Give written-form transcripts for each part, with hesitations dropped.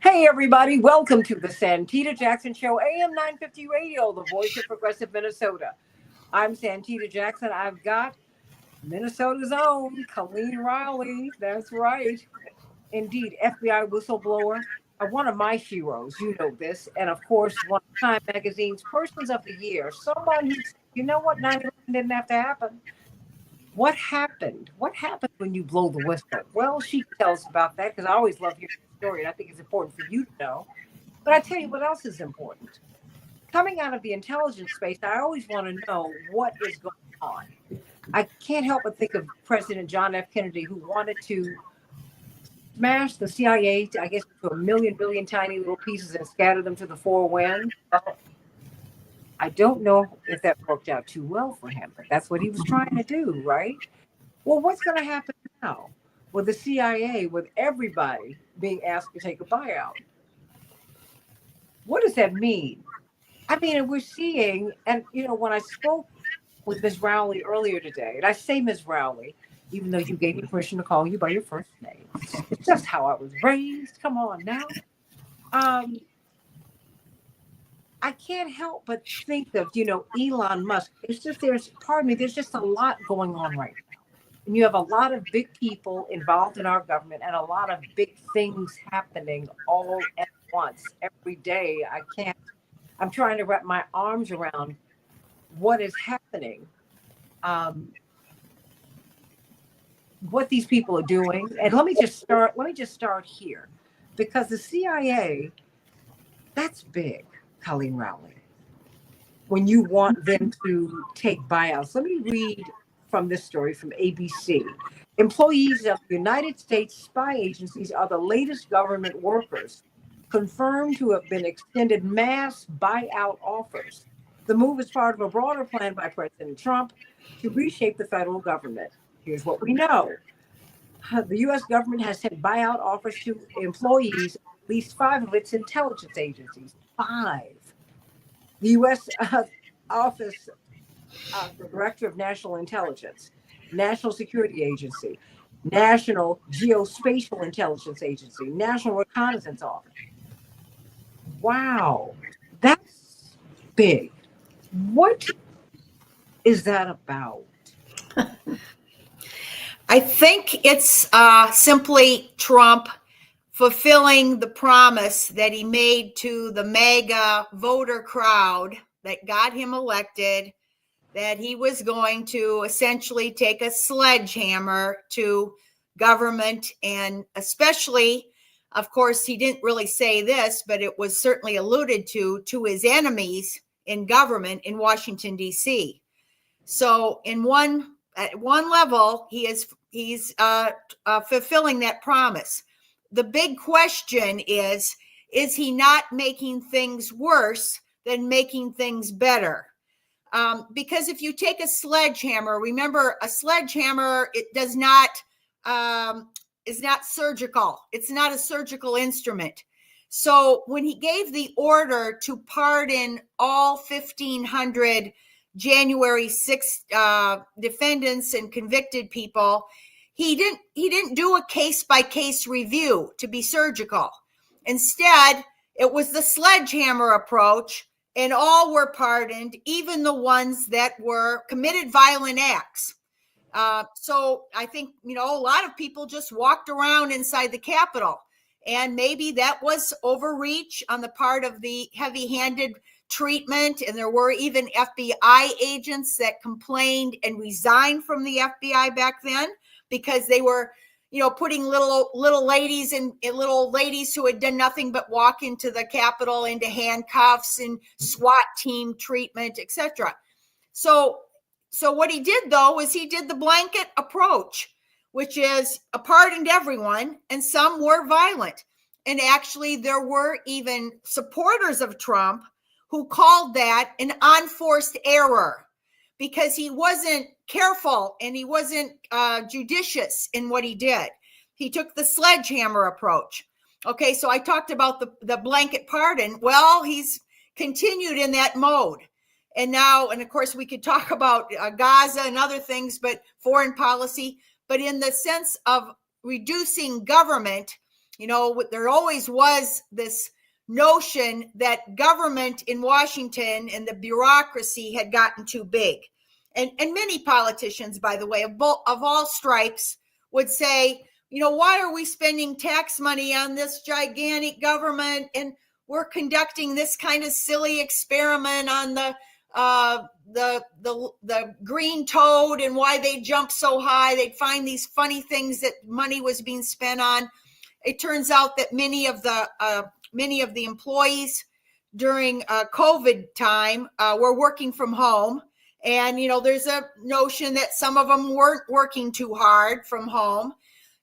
Hey, everybody, welcome to the Santita Jackson Show, AM 950 Radio, the voice of progressive Minnesota. I'm Santita Jackson. I've got Minnesota's own Colleen Riley. That's right. Indeed, FBI whistleblower, one of my heroes. You know this. And of course, one of Time Magazine's Persons of the Year. Someone who said, you know what, 9/11 didn't have to happen. What happened? What happened when you blow the whistle? Well, she tells about that because I always love hearing the story, and I think it's important for you to know. But I tell you what else is important. Coming out of the intelligence space, I always want to know what is going on. I can't help but think of President John F. Kennedy, who wanted to smash the CIA, I guess, into a million tiny little pieces and scatter them to the four winds. Well, I don't know if that worked out too well for him, but that's what he was trying to do, right? Well, what's going to happen now with the CIA, with everybody being asked to take a buyout? What does that mean? I mean, we're seeing, and when I spoke with Ms. Rowley earlier today, and I say Ms. Rowley, even though you gave me permission to call you by your first name, it's just how I was raised. Come on now. I can't help but think of, Elon Musk. There's just a lot going on right now. And you have a lot of big people involved in our government and a lot of big things happening all at once every day. I'm trying to wrap my arms around what is happening, what these people are doing. And let me just start here, because the CIA, that's big, Colleen Rowley, when you want them to take buyouts. Let me read from this story from ABC. Employees of the United States spy agencies are the latest government workers confirmed to have been extended mass buyout offers. The move is part of a broader plan by President Trump to reshape the federal government. Here's what we know. The U.S. government has sent buyout offers to employees of at least 5 of its intelligence agencies. 5. The U.S. Office of the Director of National Intelligence, National Security Agency, National Geospatial Intelligence Agency, National Reconnaissance Office. Wow, that's big. What is that about? I think it's simply Trump fulfilling the promise that he made to the MAGA voter crowd that got him elected, that he was going to essentially take a sledgehammer to government, and especially, of course, he didn't really say this, but it was certainly alluded to his enemies in government in Washington, D.C. So at one level, he's fulfilling that promise. The big question is he not making things worse than making things better? Because if you take a sledgehammer, remember, a sledgehammer, it is not surgical. It's not a surgical instrument. So when he gave the order to pardon all 1,500 January 6th defendants and convicted people, he didn't do a case-by-case review to be surgical. Instead, it was the sledgehammer approach, and all were pardoned, even the ones that were committed violent acts. So I think, a lot of people just walked around inside the Capitol, and maybe that was overreach on the part of the heavy-handed treatment. And there were even FBI agents that complained and resigned from the FBI back then because they were, putting little ladies and little old ladies who had done nothing but walk into the Capitol into handcuffs and SWAT team treatment, etc. So what he did, though, was he did the blanket approach, which is pardoned everyone, and some were violent. And actually, there were even supporters of Trump who called that an unforced error because he wasn't careful and he wasn't judicious in what he did. He took the sledgehammer approach. Okay, so I talked about the blanket pardon. Well, he's continued in that mode. And now, and of course, we could talk about Gaza and other things, but foreign policy. But in the sense of reducing government, there always was this notion that government in Washington and the bureaucracy had gotten too big. And many politicians, by the way, of all stripes would say, why are we spending tax money on this gigantic government? And we're conducting this kind of silly experiment on the green toad and why they jump so high. They'd find these funny things that money was being spent on. It turns out that many of the employees during COVID time were working from home. And, there's a notion that some of them weren't working too hard from home.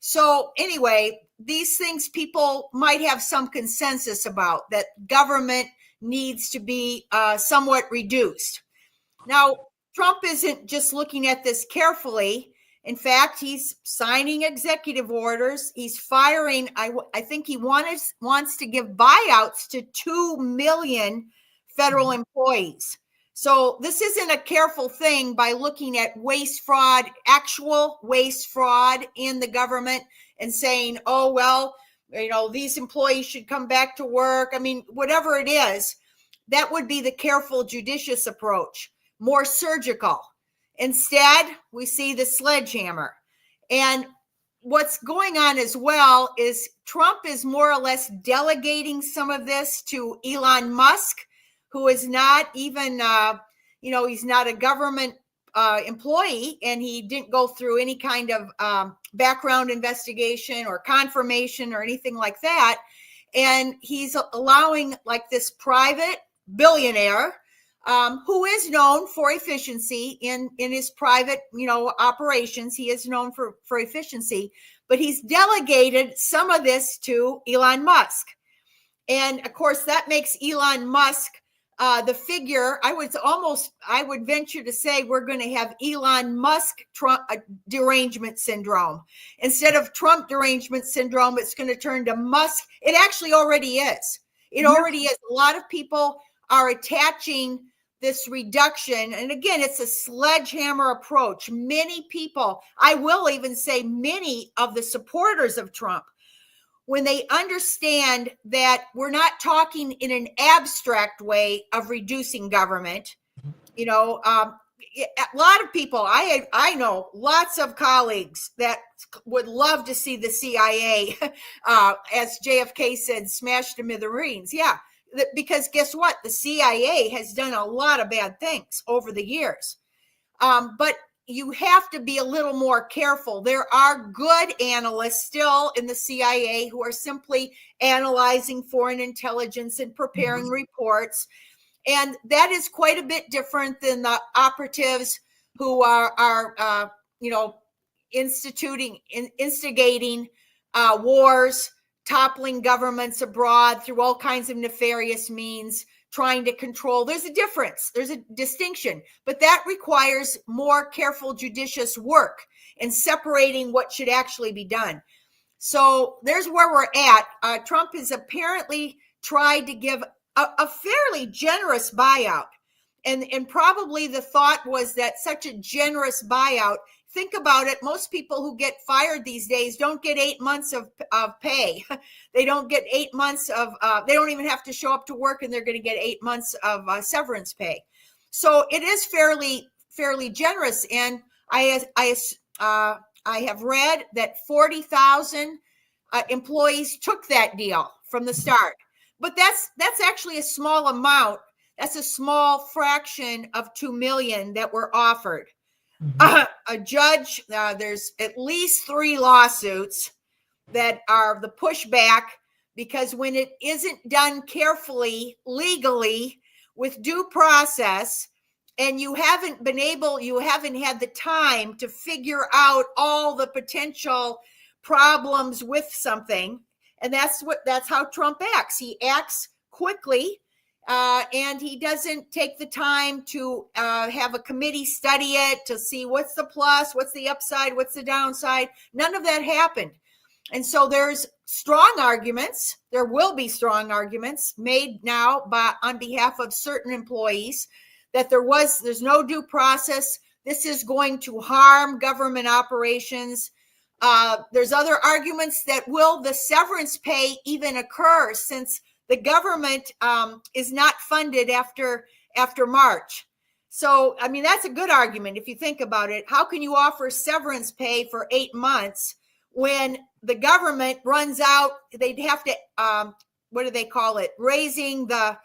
So anyway, these things people might have some consensus about, that government needs to be somewhat reduced. Now, Trump isn't just looking at this carefully. In fact, he's signing executive orders. He's firing. I think he wants to give buyouts to 2 million federal employees. So this isn't a careful thing by looking at waste fraud, actual waste fraud in the government, and saying, oh, well, these employees should come back to work. I mean, whatever it is, that would be the careful, judicious approach, more surgical. Instead, we see the sledgehammer. And what's going on as well is Trump is more or less delegating some of this to Elon Musk, who is not even, he's not a government employee, and he didn't go through any kind of background investigation or confirmation or anything like that. And he's allowing like this private billionaire who is known for efficiency in his private, operations. He is known for efficiency, but he's delegated some of this to Elon Musk. And of course, that makes Elon Musk the figure. I would venture to say we're going to have Elon Musk Trump derangement syndrome. Instead of Trump derangement syndrome, it's going to turn to Musk. It actually already is. It already is. A lot of people are attaching this reduction. And again, it's a sledgehammer approach. Many people, I will even say many of the supporters of Trump, when they understand that we're not talking in an abstract way of reducing government, a lot of people, I know lots of colleagues that would love to see the CIA, as JFK said, smash to smithereens. Yeah, because guess what? The CIA has done a lot of bad things over the years. But you have to be a little more careful. There are good analysts still in the CIA who are simply analyzing foreign intelligence and preparing reports. And that is quite a bit different than the operatives who are instigating wars, toppling governments abroad through all kinds of nefarious means, trying to control. There's a difference. There's a distinction, but that requires more careful, judicious work in separating what should actually be done. So there's where we're at. Trump has apparently tried to give a fairly generous buyout. And probably the thought was that such a generous buyout, think about it, most people who get fired these days don't get 8 months of pay. They don't get 8 months of, they don't even have to show up to work, and they're going to get 8 months of severance pay. So it is fairly generous. And I have read that 40,000 employees took that deal from the start. But that's actually a small amount. That's a small fraction of 2 million that were offered. A judge, there's at least 3 lawsuits that are the pushback, because when it isn't done carefully, legally, with due process, and you haven't had the time to figure out all the potential problems with something. And that's how Trump acts. He acts quickly. And he doesn't take the time to have a committee study it to see what's the plus, what's the upside, what's the downside. None of that happened. And so there's strong arguments. There will be strong arguments made now on behalf of certain employees that there's no due process. This is going to harm government operations. There's other arguments that will the severance pay even occur, since the government is not funded after March. So, I mean, that's a good argument if you think about it. How can you offer severance pay for 8 months when the government runs out? They'd have to, what do they call it? Raising the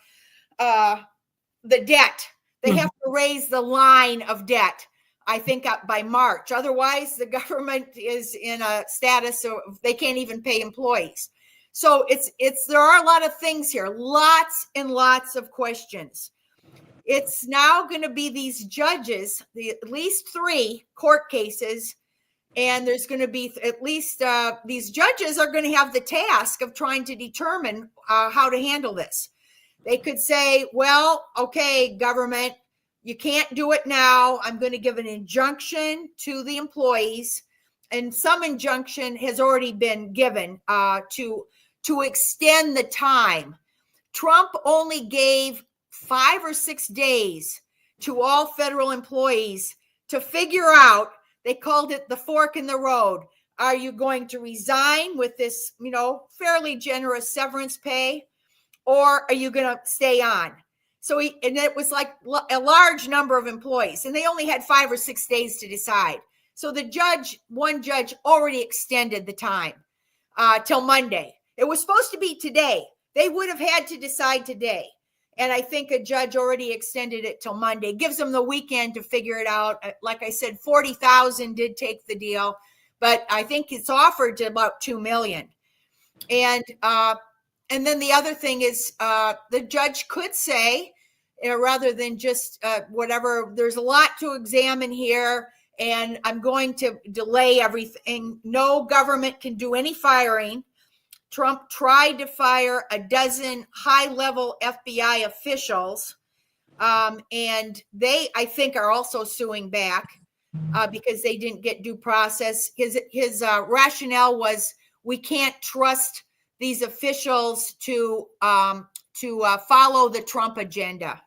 debt. They have to raise the line of debt, I think, by March. Otherwise, the government is in a status of they can't even pay employees. So there are a lot of things here, lots and lots of questions. It's now going to be these judges, at least 3 court cases, and there's going to be at least these judges are going to have the task of trying to determine how to handle this. They could say, well, okay, government, you can't do it now. I'm going to give an injunction to the employees, and some injunction has already been given to extend the time. Trump only gave 5 or 6 days to all federal employees to figure out, they called it the fork in the road. Are you going to resign with this, fairly generous severance pay, or are you going to stay on? So and it was like a large number of employees, and they only had 5 or 6 days to decide. So one judge already extended the time till Monday. It was supposed to be today. They would have had to decide today. And I think a judge already extended it till Monday. Gives them the weekend to figure it out. Like I said, 40,000 did take the deal, but I think it's offered to about 2 million. And then the other thing is the judge could say, rather than just whatever, there's a lot to examine here, and I'm going to delay everything. No government can do any firing. Trump tried to fire a dozen high-level FBI officials, and they, I think, are also suing back because they didn't get due process. His rationale was, we can't trust these officials to follow the Trump agenda,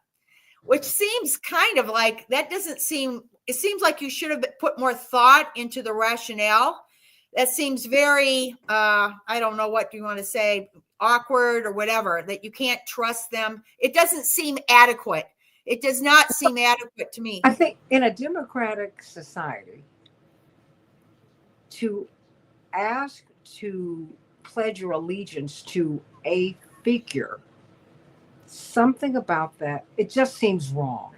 which seems kind of like, that doesn't seem, it seems like you should have put more thought into the rationale. That seems very, I don't know what you want to say, awkward or whatever, that you can't trust them. It doesn't seem adequate. It does not seem adequate to me. I think in a democratic society, to ask to pledge your allegiance to a figure, something about that, it just seems wrong.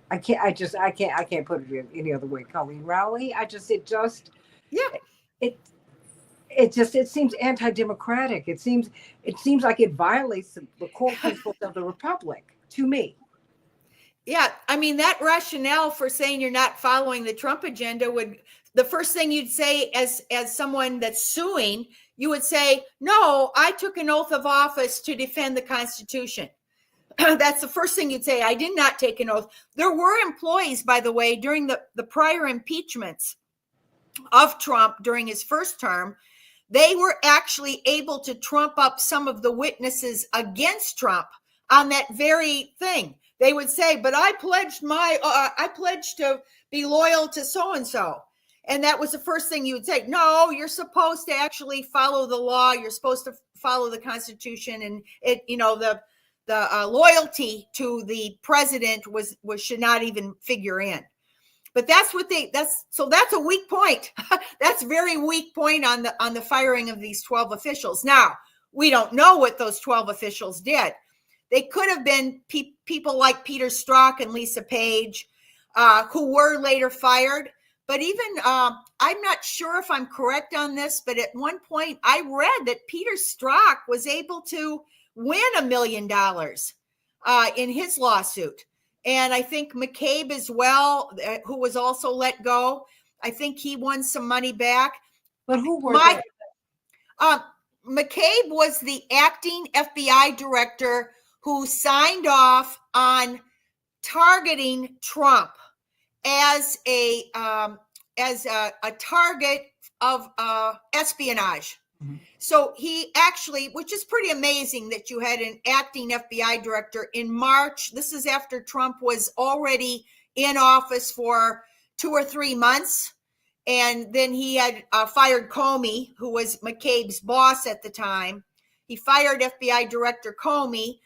I can't put it in any other way. Colleen Rowley, it seems anti-democratic. It seems like it violates the core principles of the republic to me. Yeah, I mean, that rationale for saying you're not following the Trump agenda would, the first thing you'd say as someone that's suing, you would say, no, I took an oath of office to defend the Constitution. That's the first thing you'd say. I did not take an oath. There were employees, by the way, during the prior impeachments of Trump during his first term, they were actually able to trump up some of the witnesses against Trump on that very thing. They would say, but I pledged to be loyal to so-and-so. And that was the first thing you would say. No, you're supposed to actually follow the law. You're supposed to follow the Constitution, and the loyalty to the president should not even figure in. But that's a weak point. That's a very weak point on the firing of these 12 officials. Now, we don't know what those 12 officials did. They could have been people like Peter Strzok and Lisa Page, who were later fired. But even, I'm not sure if I'm correct on this, but at one point I read that Peter Strzok was able to win $1 million in his lawsuit. And I think McCabe as well, who was also let go, I think he won some money back. But who were they? McCabe was the acting FBI director who signed off on targeting Trump as a target of espionage. Mm-hmm. So he actually, which is pretty amazing that you had an acting FBI director in March. This is after Trump was already in office for 2 or 3 months. And then he had fired Comey, who was McCabe's boss at the time. He fired FBI Director Comey.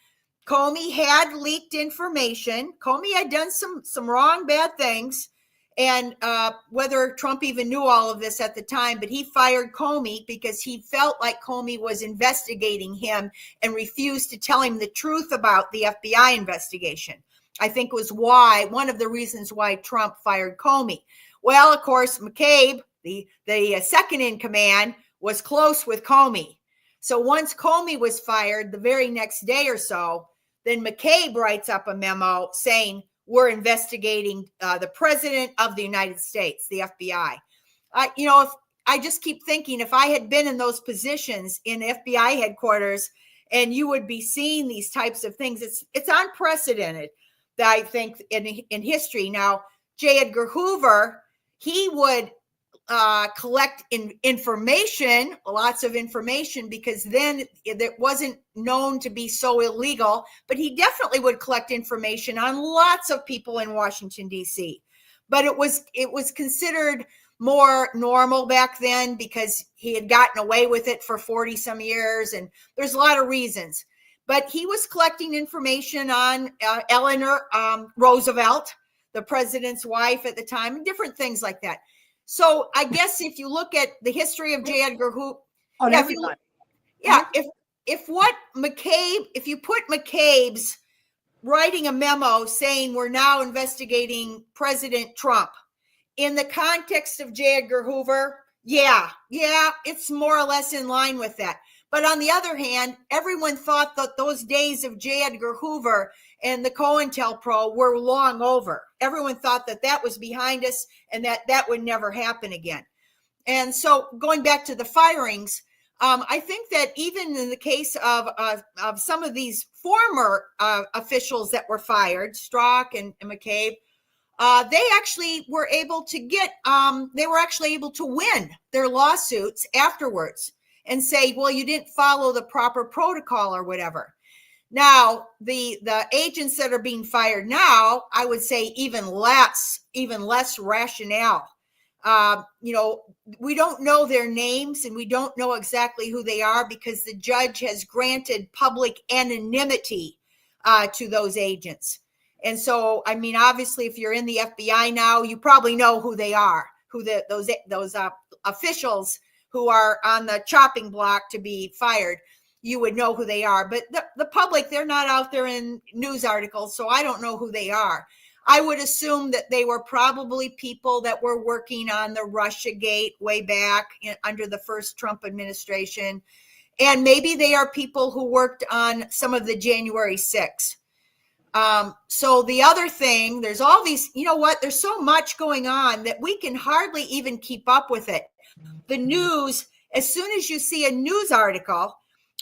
Comey had leaked information. Comey had done some wrong, bad things. And whether Trump even knew all of this at the time, but he fired Comey because he felt like Comey was investigating him and refused to tell him the truth about the FBI investigation. I think was one of the reasons why Trump fired Comey. Well, of course, McCabe, the second in command, was close with Comey. So once Comey was fired, the very next day or so, then McCabe writes up a memo saying, we're investigating the president of the United States, the FBI. If I just keep thinking, if I had been in those positions in FBI headquarters, and you would be seeing these types of things, it's unprecedented. That I think in history. Now, J. Edgar Hoover, he would collect information, lots of information, because then it wasn't known to be so illegal, but he definitely would collect information on lots of people in Washington, D.C. But it was considered more normal back then because he had gotten away with it for 40 some years. And there's a lot of reasons, but he was collecting information on Eleanor Roosevelt, the president's wife at the time, and different things like that. So I guess if you look at the history of J. Edgar Hoover, if you put McCabe's writing a memo saying we're now investigating President Trump in the context of J. Edgar Hoover, it's more or less in line with that. But on the other hand, everyone thought that those days of J. Edgar Hoover and the COINTELPRO were long over. Everyone thought that was behind us and that would never happen again. And so going back to the firings, I think that even in the case of some of these former officials that were fired, Strzok and McCabe, they actually were able to win their lawsuits afterwards and say, well, you didn't follow the proper protocol or whatever. Now, the agents that are being fired now, I would say even less rationale. We don't know their names and we don't know exactly who they are because the judge has granted public anonymity to those agents. And so, I mean, obviously, if you're in the FBI now, you probably know who they are, those officials who are on the chopping block to be fired. You would know who they are, but the public, they're not out there in news articles, so I don't know who they are. I would assume that they were probably people that were working on the Russiagate way back under the first Trump administration, and maybe they are people who worked on some of the January 6th. So the other thing, there's all these, there's so much going on that we can hardly even keep up with it. The news, as soon as you see a news article,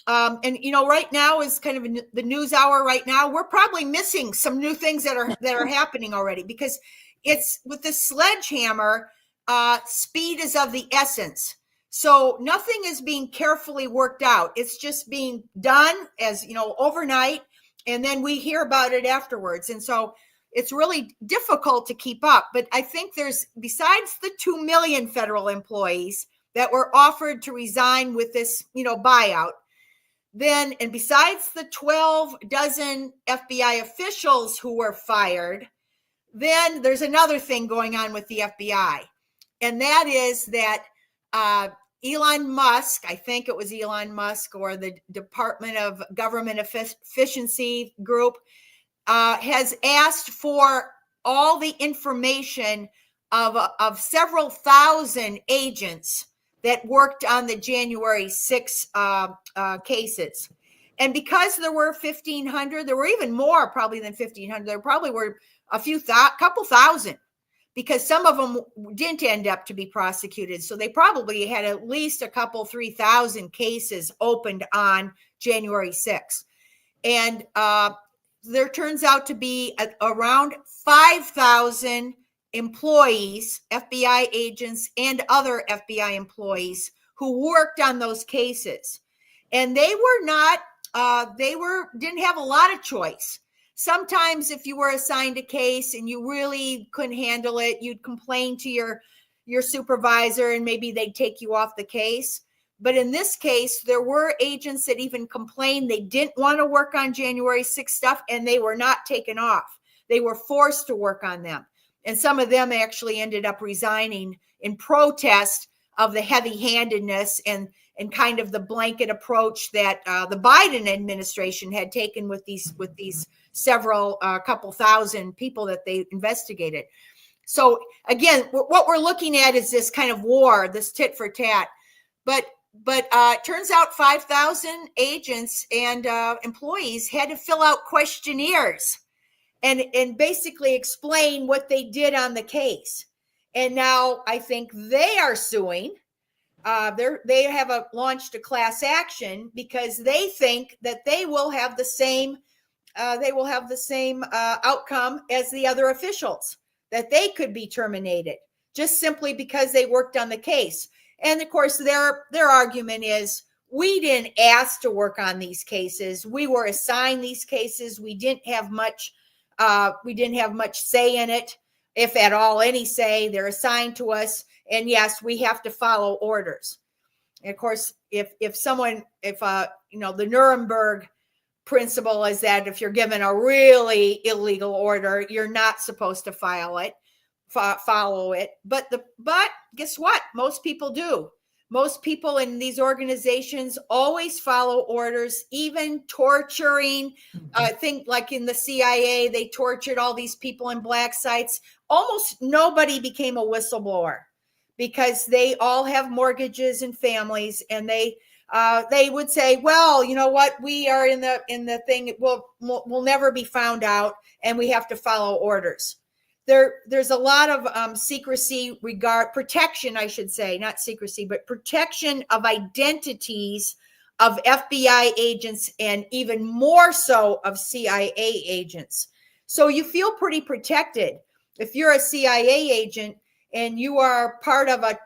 right now is kind of the news hour right now. We're probably missing some new things that are happening already because it's with the sledgehammer. Speed is of the essence. So nothing is being carefully worked out. It's just being done as, overnight. And then we hear about it afterwards. And so it's really difficult to keep up. But I think besides the 2 million federal employees that were offered to resign with this, buyout, and besides the 12 dozen FBI officials who were fired, then there's another thing going on with the FBI. And that is that Elon Musk, I think it was Elon Musk or the Department of Government Efficiency Group, has asked for all the information of several thousand agents that worked on the January 6 cases. And because there were 1,500, there were even more probably than 1,500. There probably were couple thousand, because some of them didn't end up to be prosecuted. So they probably had at least 3,000 cases opened on January 6th. And there turns out to be around 5,000 employees, FBI agents and other FBI employees who worked on those cases. And they were not, didn't have a lot of choice. Sometimes if you were assigned a case and you really couldn't handle it, you'd complain to your your supervisor and maybe they'd take you off the case. But in this case, there were agents that even complained they didn't want to work on January 6th stuff, and they were not taken off. They were forced to work on them. And some of them actually ended up resigning in protest of the heavy-handedness and kind of the blanket approach that the Biden administration had taken with these several couple thousand people that they investigated. So again, what we're looking at is this kind of war, this tit for tat. But it turns out 5,000 agents and employees had to fill out questionnaires and basically explain what they did on the case. And now I think they are suing. They have launched a class action because they think that they will have the same outcome as the other officials, that they could be terminated just simply because they worked on the case. And of course, their argument is, we didn't ask to work on these cases. We were assigned these cases. We didn't have much say in it, if at all any say. They're assigned to us, and yes, we have to follow orders. And of course, if the Nuremberg principle is that if you're given a really illegal order, you're not supposed to follow it. But guess what? Most people do. Most people in these organizations always follow orders, even torturing. Think like in the CIA, they tortured all these people in black sites. Almost nobody became a whistleblower because they all have mortgages and families, and they would say, well, you know what? We are in the thing. We'll never be found out, and we have to follow orders. There's a lot of protection, I should say, not secrecy, but protection of identities of FBI agents, and even more so of CIA agents. So you feel pretty protected. If you're a CIA agent and you are part of a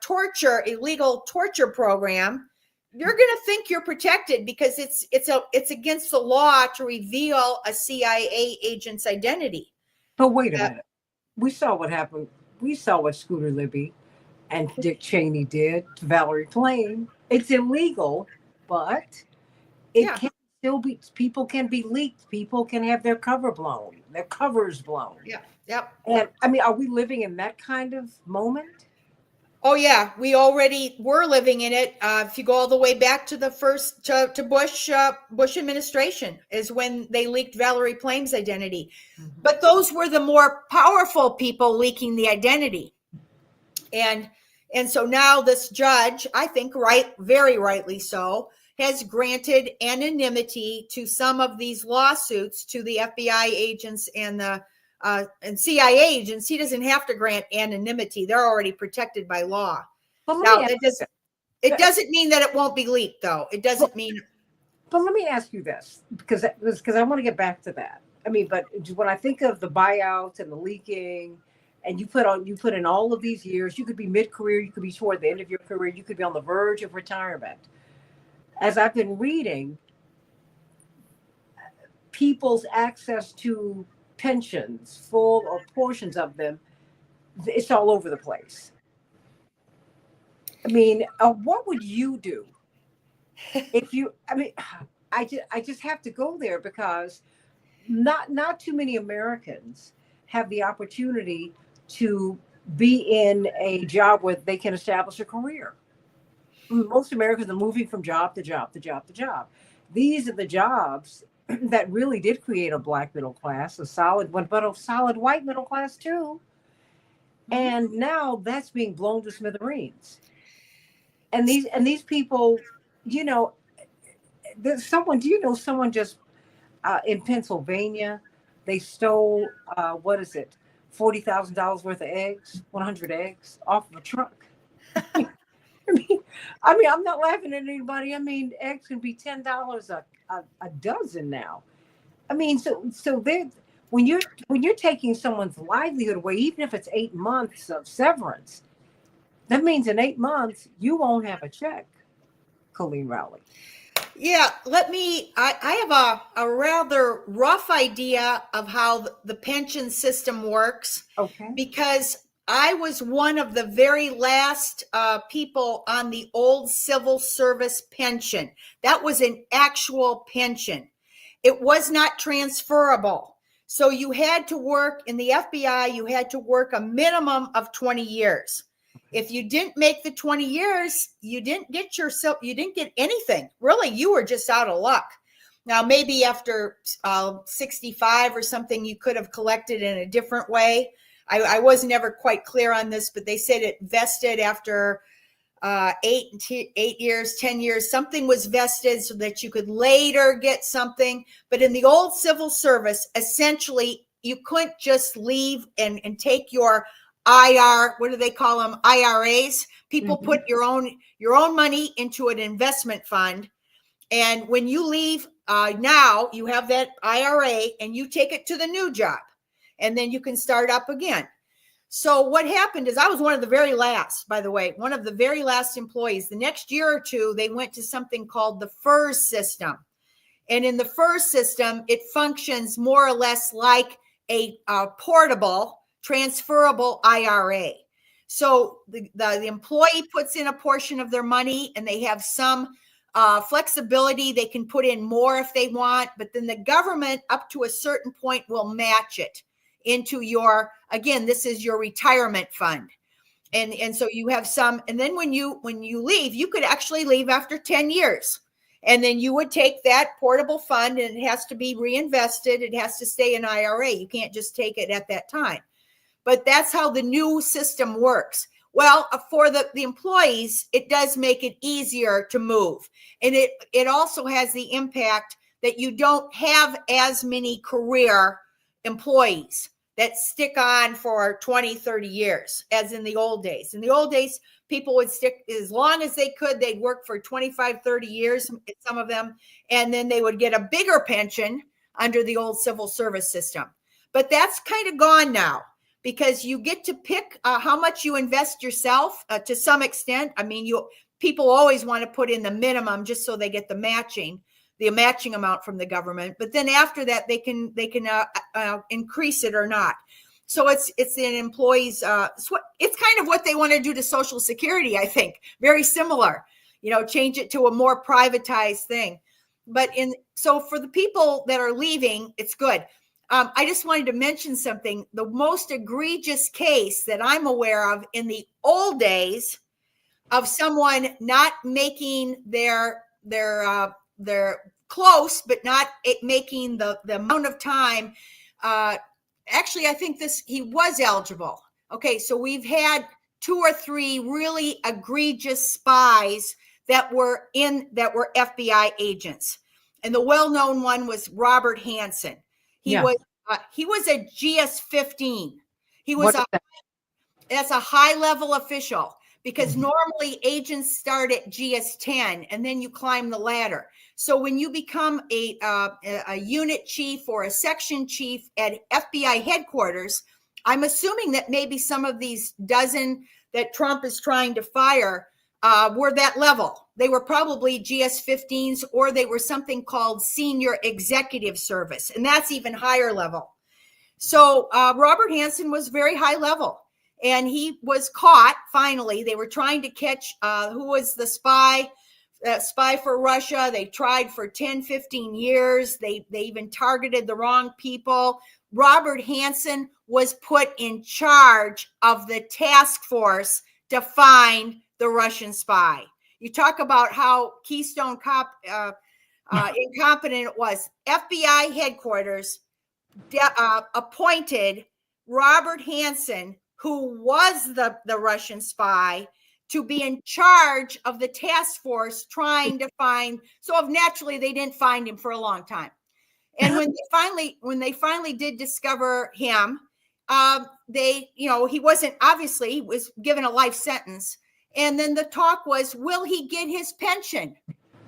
illegal torture program, you're going to think you're protected because it's against the law to reveal a CIA agent's identity. But wait a minute. We saw what happened. We saw what Scooter Libby and Dick Cheney did to Valerie Plame. It's illegal, but it can still be. People can be leaked. People can have their covers blown. Yeah. Yep. And I mean, are we living in that kind of moment? Oh yeah, we already were living in it. If you go all the way back to the first to Bush administration, is when they leaked Valerie Plame's identity. Mm-hmm. But those were the more powerful people leaking the identity, and so now this judge, I think very rightly so, has granted anonymity to some of these lawsuits to the FBI agents and CIA agents. He doesn't have to grant anonymity. They're already protected by law. Now, it doesn't mean that it won't be leaked, though. It doesn't mean. But let me ask you this, because I want to get back to that. I mean, but when I think of the buyouts and the leaking, and you put in all of these years, you could be mid-career, you could be toward the end of your career, you could be on the verge of retirement. As I've been reading, people's access to pensions, full or portions of them, it's all over the place. I mean, what would you do if you? I mean, I just have to go there because not too many Americans have the opportunity to be in a job where they can establish a career. Most Americans are moving from job to job to job to job. These are the jobs that really did create a black middle class, a solid one, but a solid white middle class too. And now that's being blown to smithereens. And these people, there's someone just in Pennsylvania, they stole $40,000 worth of eggs, 100 eggs off of a truck. I mean, I'm not laughing at anybody. I mean, eggs can be $10 a dozen now. I mean, so when you're taking someone's livelihood away, even if it's 8 months of severance, that means in 8 months you won't have a check, Colleen Rowley. Yeah, I have a rather rough idea of how the pension system works. Okay. Because I was one of the very last people on the old civil service pension. That was an actual pension. It was not transferable. So you had to work in the FBI, you had to work a minimum of 20 years. If you didn't make the 20 years, you didn't get anything. Really, you were just out of luck. Now, maybe after 65 or something, you could have collected in a different way. I was never quite clear on this, but they said it vested after 8 years, 10 years, something was vested so that you could later get something. But in the old civil service, essentially, you couldn't just leave and take your what do they call them? IRAs. People put your own money into an investment fund. And when you leave, now you have that IRA and you take it to the new job, and then you can start up again. So what happened is I was one of the very last, by the way, one of the very last employees. The next year or two, they went to something called the FERS system. And in the FERS system, it functions more or less like a portable, transferable IRA. So the employee puts in a portion of their money and they have some flexibility. They can put in more if they want, but then the government up to a certain point will match it into your, again, this is your retirement fund. And so you have some, and then when you leave, you could actually leave after 10 years. And then you would take that portable fund and it has to be reinvested. It has to stay in IRA. You can't just take it at that time. But that's how the new system works. Well, for the employees, it does make it easier to move. And it also has the impact that you don't have as many career employees that stick on for 20, 30 years as in the old days. In the old days, people would stick as long as they could. They'd work for 25, 30 years, some of them, and then they would get a bigger pension under the old civil service system. But that's kind of gone now because you get to pick how much you invest yourself to some extent. I mean, people always want to put in the minimum just so they get the matching amount from the government. But then after that, they can increase it or not. So it's an employee's, it's kind of what they want to do to Social Security, I think. Very similar, change it to a more privatized thing. But so for the people that are leaving, it's good. I just wanted to mention something. The most egregious case that I'm aware of in the old days of someone not making their close, but not making the amount of time. Actually, I think he was eligible. Okay, so we've had 2 or 3 really egregious spies that were FBI agents, and the well-known one was Robert Hansen. He was a GS-15. That's a high-level official because normally agents start at GS-10 and then you climb the ladder. So when you become a unit chief or a section chief at FBI headquarters, I'm assuming that maybe some of these dozen that Trump is trying to fire were that level. They were probably GS-15s or they were something called senior executive service, and that's even higher level. So Robert Hansen was very high level, and he was caught finally. They were trying to catch who was the spy for Russia. They tried for 10, 15 years. They even targeted the wrong people. Robert Hansen was put in charge of the task force to find the Russian spy. You talk about how Keystone Cop incompetent it was. FBI headquarters appointed Robert Hansen, who was the Russian spy, to be in charge of the task force trying to find. So naturally, they didn't find him for a long time. And when they finally did discover him, he wasn't, obviously he was given a life sentence. And then the talk was, will he get his pension?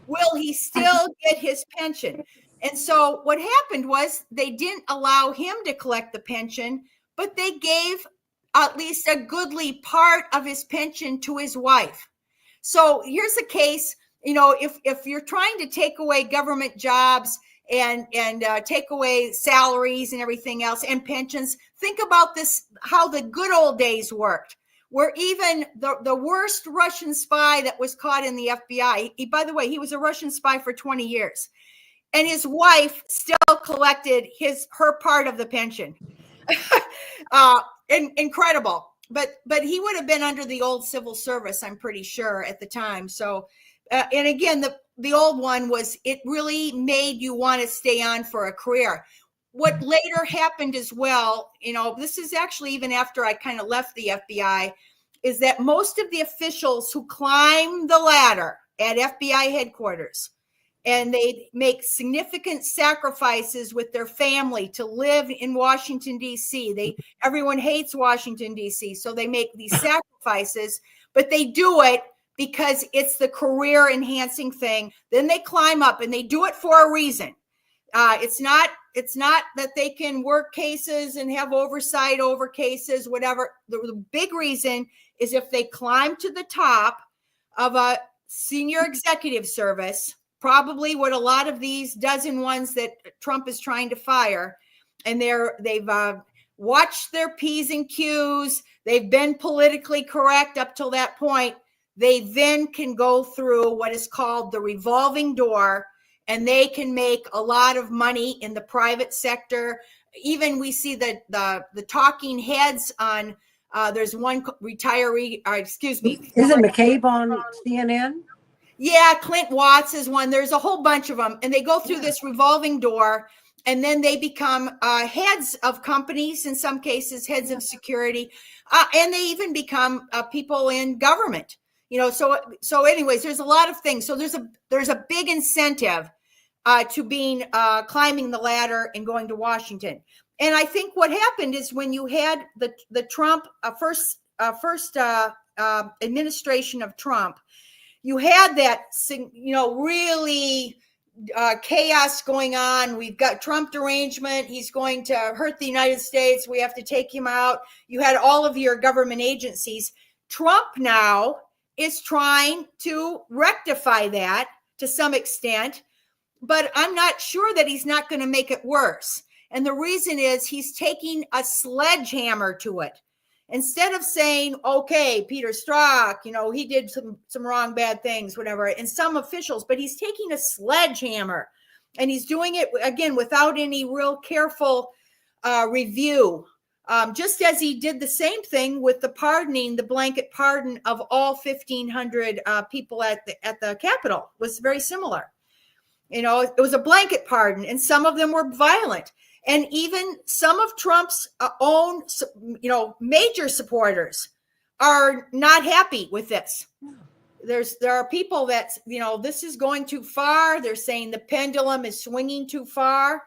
Will he still get his pension? And so what happened was they didn't allow him to collect the pension, but they gave at least a goodly part of his pension to his wife. So here's a case, if you're trying to take away government jobs and take away salaries and everything else and pensions. Think about this, how the good old days worked, where even the worst Russian spy that was caught in the FBI, by the way, he was a Russian spy for 20 years, and his wife still collected her part of the pension. Incredible. But he would have been under the old civil service, I'm pretty sure, at the time. So, and again, the old one was, it really made you want to stay on for a career. What later happened as well, this is actually even after I kind of left the FBI, is that most of the officials who climb the ladder at FBI headquarters, and they make significant sacrifices with their family to live in Washington, D.C. Everyone hates Washington, D.C., so they make these sacrifices, but they do it because it's the career enhancing thing. Then they climb up, and they do it for a reason. It's not that they can work cases and have oversight over cases, whatever. The big reason is if they climb to the top of a senior executive service, probably what a lot of these dozen ones that Trump is trying to fire, and they've watched their P's and Q's, they've been politically correct up till that point, they then can go through what is called the revolving door, and they can make a lot of money in the private sector. Even we see the talking heads on, there's one retiree, Isn't McCabe on CNN? Yeah, Clint Watts is one. There's a whole bunch of them, and they go through this revolving door, and then they become heads of companies, in some cases, heads of security, and they even become people in government. So anyways, there's a lot of things. So there's a big incentive to being climbing the ladder and going to Washington. And I think what happened is when you had the Trump first administration of Trump, you had that, really chaos going on. We've got Trump derangement. He's going to hurt the United States. We have to take him out. You had all of your government agencies. Trump now is trying to rectify that to some extent, but I'm not sure that he's not going to make it worse. And the reason is he's taking a sledgehammer to it. Instead of saying, okay, Peter Strzok, he did some wrong, bad things, whatever, and some officials, but he's taking a sledgehammer, and he's doing it, again, without any real careful review, just as he did the same thing with the blanket pardon of all 1,500 people at the Capitol. It was very similar. It was a blanket pardon, and some of them were violent. And even some of Trump's own, major supporters are not happy with this. There are people that, this is going too far. They're saying the pendulum is swinging too far.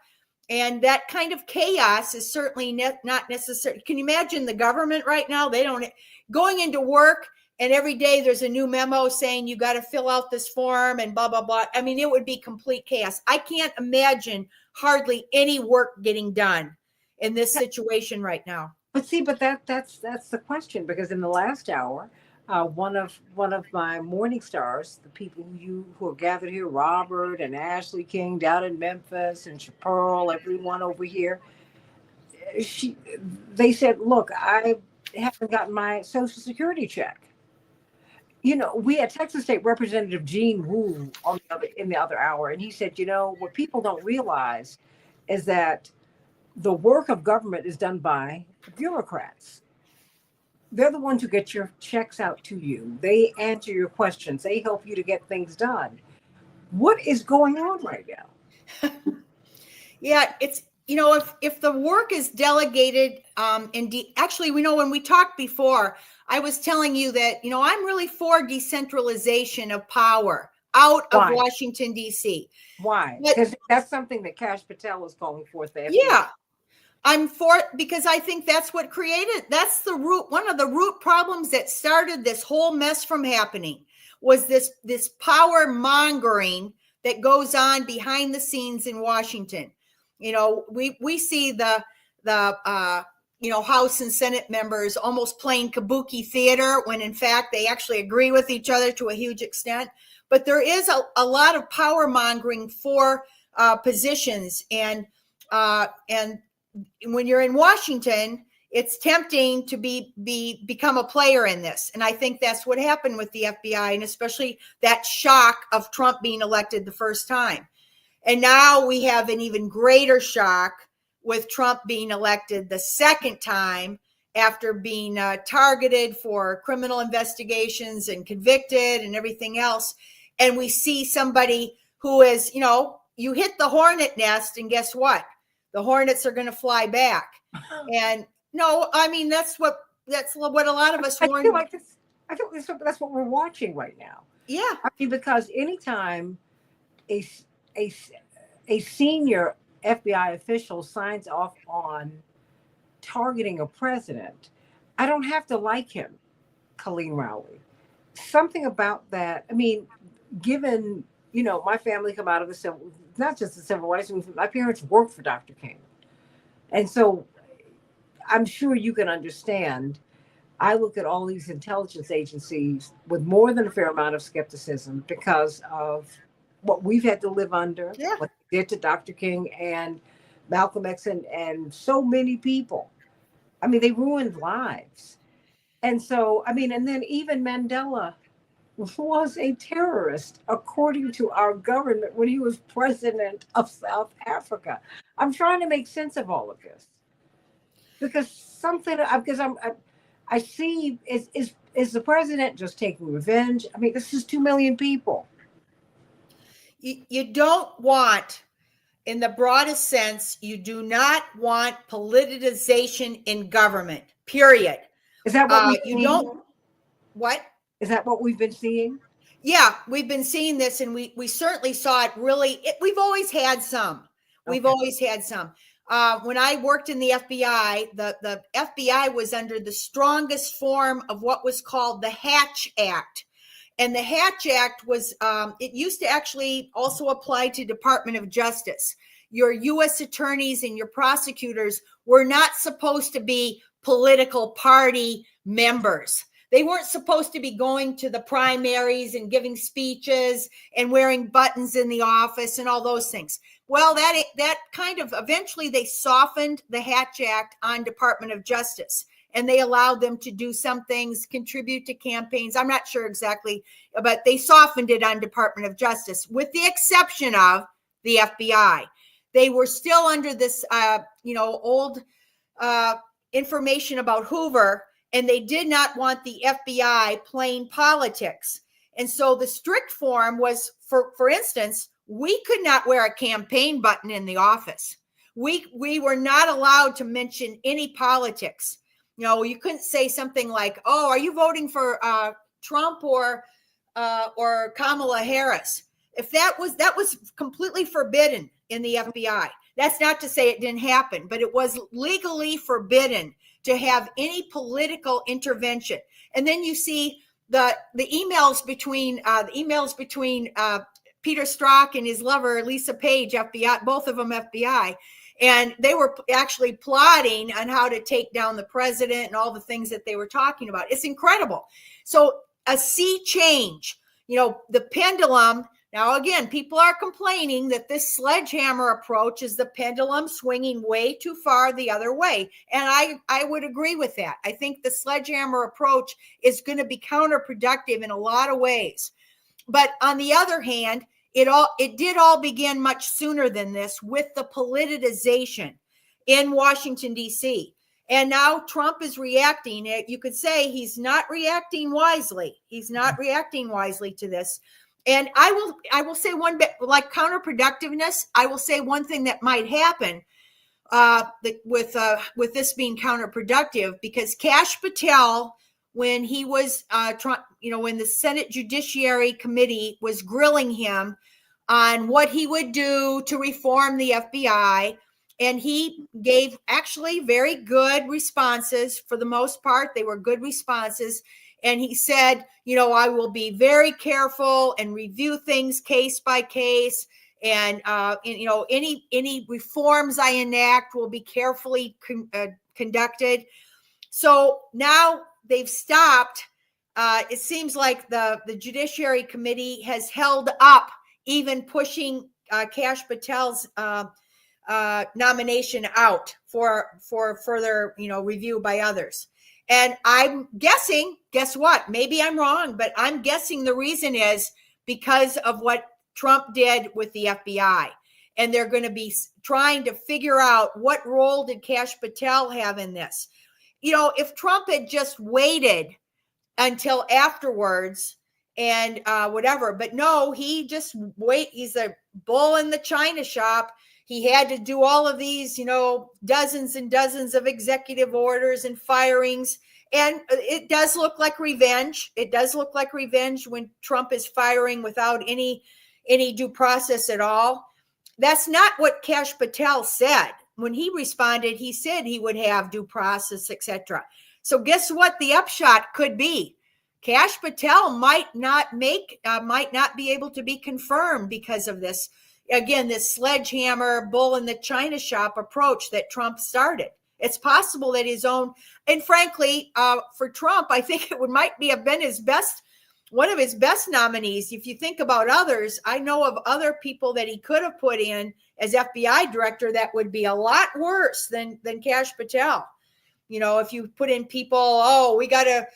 And that kind of chaos is certainly not necessary. Can you imagine the government right now? They don't, going into work, and every day there's a new memo saying you got to fill out this form and blah, blah, blah. I mean, it would be complete chaos. I can't imagine hardly any work getting done in this situation right now. But see, that's the question, because in the last hour, one of my morning stars, the people who are gathered here, Robert and Ashley King down in Memphis, and Chapearl, everyone over here, they said, look, I haven't gotten my Social Security check. We had Texas State Representative Gene Wu in the other hour, and he said, what people don't realize is that the work of government is done by bureaucrats. They're the ones who get your checks out to you. They answer your questions. They help you to get things done. What is going on right now? Yeah, it's, if the work is delegated, actually, we know when we talked before, I was telling you that, I'm really for decentralization of power out of Washington, D.C. Why? Because that's something that Kash Patel is calling forth there. Yeah, I'm for it because I think that's what that's the root, one of the root problems that started this whole mess from happening was this power mongering that goes on behind the scenes in Washington. We see the House and Senate members almost playing kabuki theater when in fact they actually agree with each other to a huge extent. But there is a lot of power mongering for positions. And when you're in Washington, it's tempting to become a player in this. And I think that's what happened with the FBI, and especially that shock of Trump being elected the first time. And now we have an even greater shock with Trump being elected the second time after being targeted for criminal investigations and convicted and everything else. And we see somebody who is, you hit the hornet nest, and guess what? The hornets are going to fly back. And no, I mean, that's what a lot of us warned. I feel like that's what we're watching right now. Yeah. I mean, because anytime a senior FBI official signs off on targeting a president, I don't have to like him, Colleen Rowley. Something about that. I mean, given, my family come out of not just the civil rights movement, my parents worked for Dr. King. And so I'm sure you can understand. I look at all these intelligence agencies with more than a fair amount of skepticism because of what we've had to live under, what they did to Dr. King and Malcolm X and so many people. I mean, they ruined lives. And so, I mean, and then even Mandela was a terrorist, according to our government, when he was president of South Africa. I'm trying to make sense of all of this because I see is the president just taking revenge? I mean, this is 2 million people. You don't want, in the broadest sense, you do not want politicization in government, period. Is that what you don't? What? Is that what we've been seeing? Yeah, we've been seeing this, and we certainly saw it we've always had some. We've always had some. When I worked in the FBI, the FBI was under the strongest form of what was called the Hatch Act. And the Hatch Act was, it used to actually also apply to Department of Justice. Your U.S. attorneys and your prosecutors were not supposed to be political party members. They weren't supposed to be going to the primaries and giving speeches and wearing buttons in the office and all those things. Well, that kind of, eventually they softened the Hatch Act on Department of Justice, and they allowed them to do some things, contribute to campaigns. I'm not sure exactly, but they softened it on Department of Justice, with the exception of the FBI. They were still under this, old information about Hoover, and they did not want the FBI playing politics. And so the strict form was, for instance, we could not wear a campaign button in the office. We were not allowed to mention any politics. You couldn't say something like, "Oh, are you voting for Trump or Kamala Harris?" If that was completely forbidden in the FBI. That's not to say it didn't happen, but it was legally forbidden to have any political intervention. And then you see the emails between Peter Strzok and his lover Lisa Page, FBI, both of them FBI, and they were actually plotting on how to take down the president and all the things that they were talking about. It's incredible. So a sea change, the pendulum. Now, again, people are complaining that this sledgehammer approach is the pendulum swinging way too far the other way. And I would agree with that. I think the sledgehammer approach is going to be counterproductive in a lot of ways. But on the other hand, it did all begin much sooner than this with the politicization in Washington, D.C. And now Trump is reacting. You could say he's not reacting wisely. He's not reacting wisely to this. And I will say one bit, like counterproductiveness. I will say one thing that might happen with this being counterproductive, because Kash Patel, when he was when the Senate Judiciary Committee was grilling him on what he would do to reform the FBI, and he gave actually very good responses. For the most part, they were good responses. And he said, I will be very careful and review things case by case. And any reforms I enact will be carefully conducted. So now they've stopped. It seems like the Judiciary Committee has held up even pushing Kash Patel's nomination out for further, review by others. And I'm guessing, guess what? Maybe I'm wrong, but I'm guessing the reason is because of what Trump did with the FBI. And they're going to be trying to figure out what role did Kash Patel have in this. If Trump had just waited until afterwards and whatever, but no, he just he's a bull in the china shop. He had to do all of these, dozens and dozens of executive orders and firings. And it does look like revenge. It does look like revenge when Trump is firing without any due process at all. That's not what Kash Patel said. When he responded, he said he would have due process, etc. So guess what the upshot could be? Kash Patel might not be able to be confirmed because of this. Again, this sledgehammer bull in the china shop approach that Trump started. It's possible that his own, and frankly, for Trump, I think it might have been one of his best nominees. If you think about others, I know of other people that he could have put in as FBI director that would be a lot worse than Kash Patel. If you put in people, we got to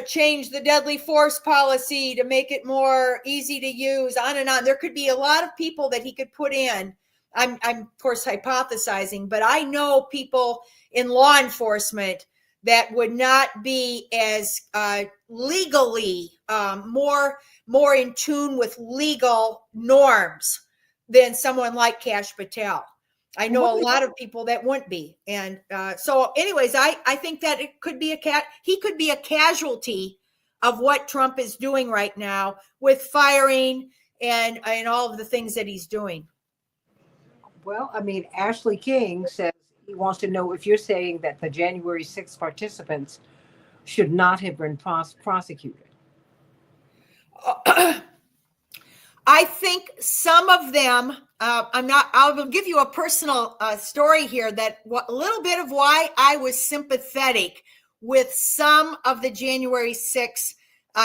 change the deadly force policy to make it more easy to use, on and on. There could be a lot of people that he could put in. I'm of course hypothesizing, but I know people in law enforcement that would not be as legally more in tune with legal norms than someone like Kash Patel. I know a lot of people that wouldn't be. And so anyways, I think that it could be he could be a casualty of what Trump is doing right now with firing and all of the things that he's doing. Well, Ashley King says he wants to know if you're saying that the January 6th participants should not have been prosecuted. I think some of them, I will give you a personal story here a little bit of why I was sympathetic with some of the January 6th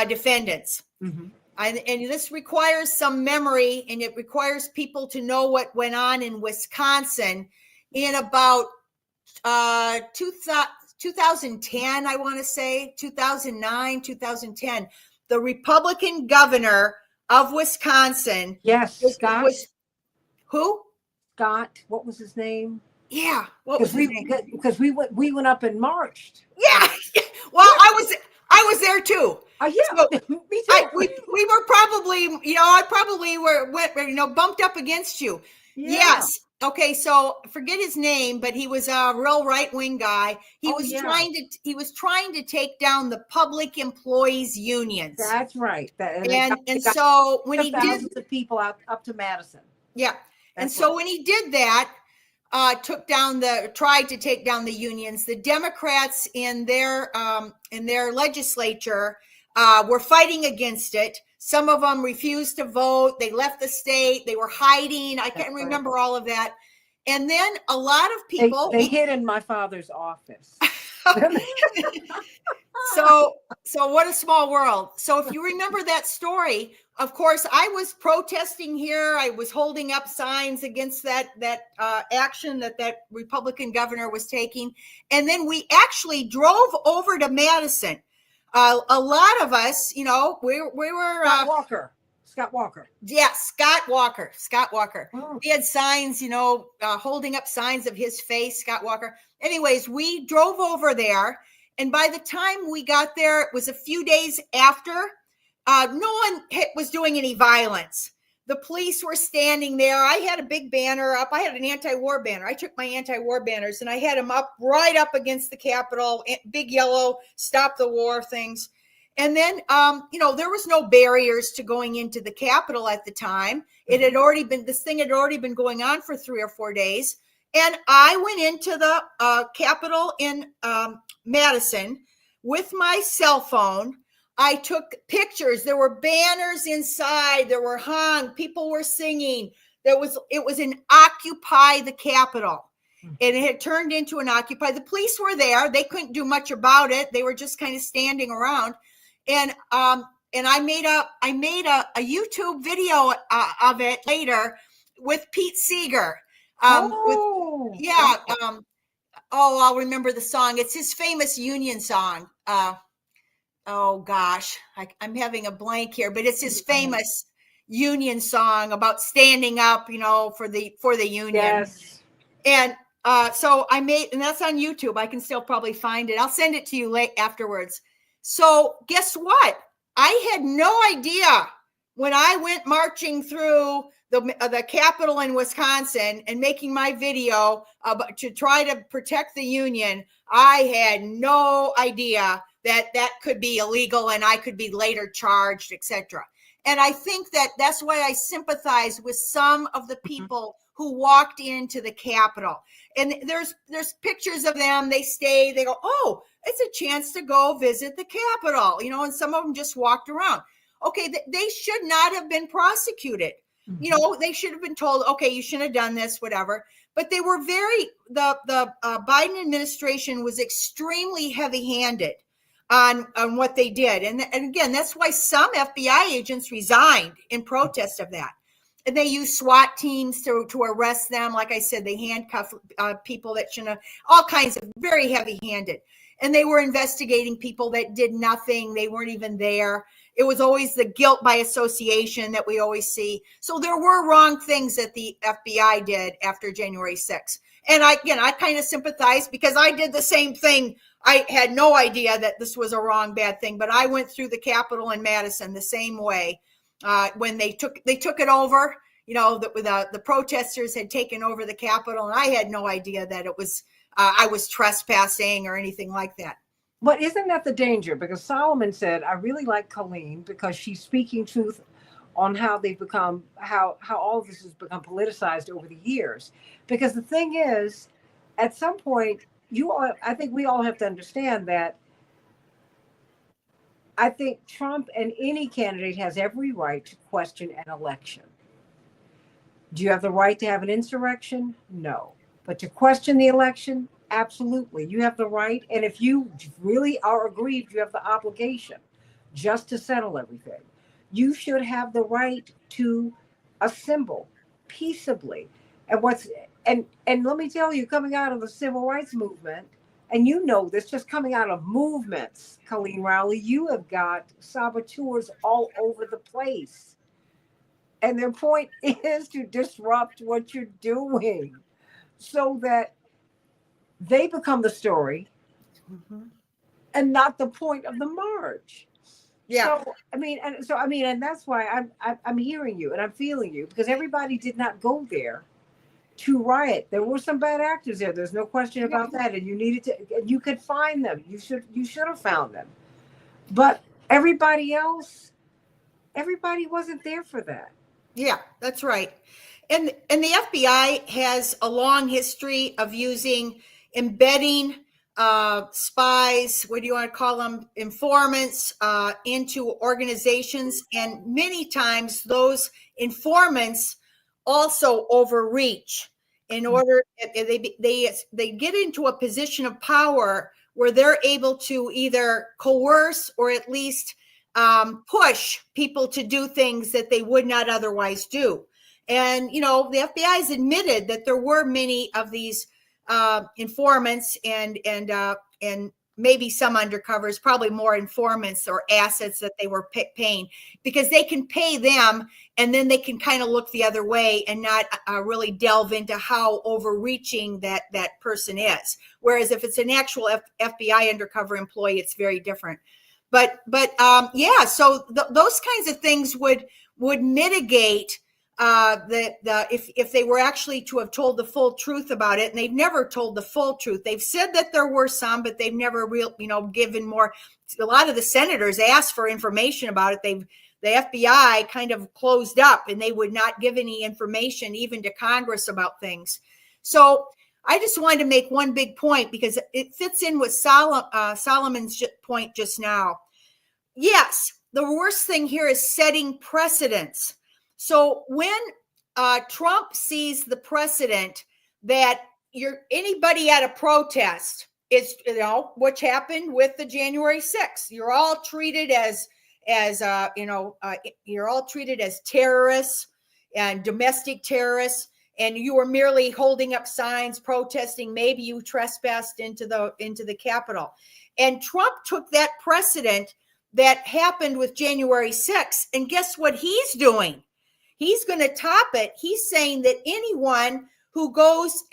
defendants. Mm-hmm. And this requires some memory, and it requires people to know what went on in Wisconsin in about 2010, I want to say, 2009, 2010. The Republican governor of Wisconsin. Yes, Scott. Who? Scott. What was his name? Yeah. What was his name? Because we went up and marched. Yeah. Well, I was there too. Yeah. So me too. We were probably, I probably went, bumped up against you. Yeah. Yes. Okay. So forget his name, but he was a real right-wing guy. He was trying to take down the public employees unions. That's right. And so when he did, thousands of people up to Madison. Yeah. And so when he did that, tried to take down the unions, the Democrats in their legislature were fighting against it. Some of them refused to vote. They left the state. They were hiding. I can't remember all of that. And then a lot of people they hid in my father's office. So what a small world. So if you remember that story, of course, I was protesting here. I was holding up signs against that action that Republican governor was taking. And then we actually drove over to Madison. A lot of us, we were Scott Walker. Yeah, Scott Walker. Oh. We had signs, holding up signs of his face, Scott Walker. Anyways, we drove over there. And by the time we got there, it was a few days after. No one was doing any violence. The police were standing there. I had a big banner up. I had an anti-war banner. I took my anti-war banners and I had them up right up against the Capitol, big yellow, stop the war things. And then, there was no barriers to going into the Capitol at the time. This thing had already been going on for 3 or 4 days. And I went into the Capitol in Madison with my cell phone. I took pictures. There were banners inside. There were hung. People were singing. It was an Occupy the Capitol. And it had turned into an Occupy. The police were there. They couldn't do much about it. They were just kind of standing around. And I made a YouTube video of it later with Pete Seeger. Oh, Yeah. I'll remember the song. It's his famous Union song. Oh gosh, I'm having a blank here, but it's his famous Union song about standing up, for the Union. yes. And so I made, and that's on YouTube. I can still probably find it. I'll send it to you late afterwards. So guess what? I had no idea when I went marching through the Capitol in Wisconsin and making my video to try to protect the Union. I had no idea that could be illegal and I could be later charged, etc. And I think that's why I sympathize with some of the people who walked into the Capitol. And there's pictures of them. They go, oh, it's a chance to go visit the Capitol, and some of them just walked around. Okay, they should not have been prosecuted. They should have been told, okay, you shouldn't have done this, whatever. But they were the Biden administration was extremely heavy-handed on what they did. And again, that's why some FBI agents resigned in protest of that. And they use SWAT teams to arrest them. Like I said, they handcuff people that shouldn't have, all kinds of very heavy-handed. And they were investigating people that did nothing. They weren't even there. It was always the guilt by association that we always see. So there were wrong things that the FBI did after January 6th. And I kind of sympathize because I did the same thing. I had no idea that this was a wrong, bad thing, but I went through the Capitol in Madison the same way. When they took it over, the protesters had taken over the Capitol, and I had no idea that it was I was trespassing or anything like that. But isn't that the danger? Because Solomon said, I really like Colleen because she's speaking truth on how they've become, how all of this has become politicized over the years. Because the thing is, at some point, I think we all have to understand that I think Trump and any candidate has every right to question an election. Do you have the right to have an insurrection? No. But to question the election, absolutely. You have the right. And if you really are aggrieved, you have the obligation just to settle everything. You should have the right to assemble peaceably. And let me tell you, coming out of the civil rights movement, and this just coming out of movements, Colleen Rowley, you have got saboteurs all over the place. And their point is to disrupt what you're doing so that they become the story and not the point of the march. Yeah. So, and that's why I'm hearing you and I'm feeling you, because everybody did not go there to riot. There were some bad actors there. There's no question about that. And you could find them. You should have found them. But everybody wasn't there for that. Yeah, that's right. And the FBI has a long history of embedding spies, what do you want to call them, informants, into organizations. And many times those informants also overreach in order, they get into a position of power where they're able to either coerce or at least push people to do things that they would not otherwise do. And, the FBI has admitted that there were many of these informants and maybe some undercovers, probably more informants or assets that they were paying, because they can pay them and then they can kind of look the other way and not really delve into how overreaching that person is. Whereas if it's an actual FBI undercover employee, it's very different. But so those kinds of things would mitigate if they were actually to have told the full truth about it. And they've never told the full truth. They've said that there were some, but they've never given more. A lot of the senators asked for information about it. The FBI kind of closed up and they would not give any information even to Congress about things. So I just wanted to make one big point because it fits in with Solomon's point just now. Yes, the worst thing here is setting precedents. So when Trump sees the precedent that anybody at a protest is, which happened with the January 6th, you're all treated as you're all treated as terrorists. and domestic terrorists, and you were merely holding up signs protesting, maybe you trespassed into the Capitol. And Trump took that precedent that happened with January 6th, and guess what he's doing? He's going to top it. He's saying that anyone who goes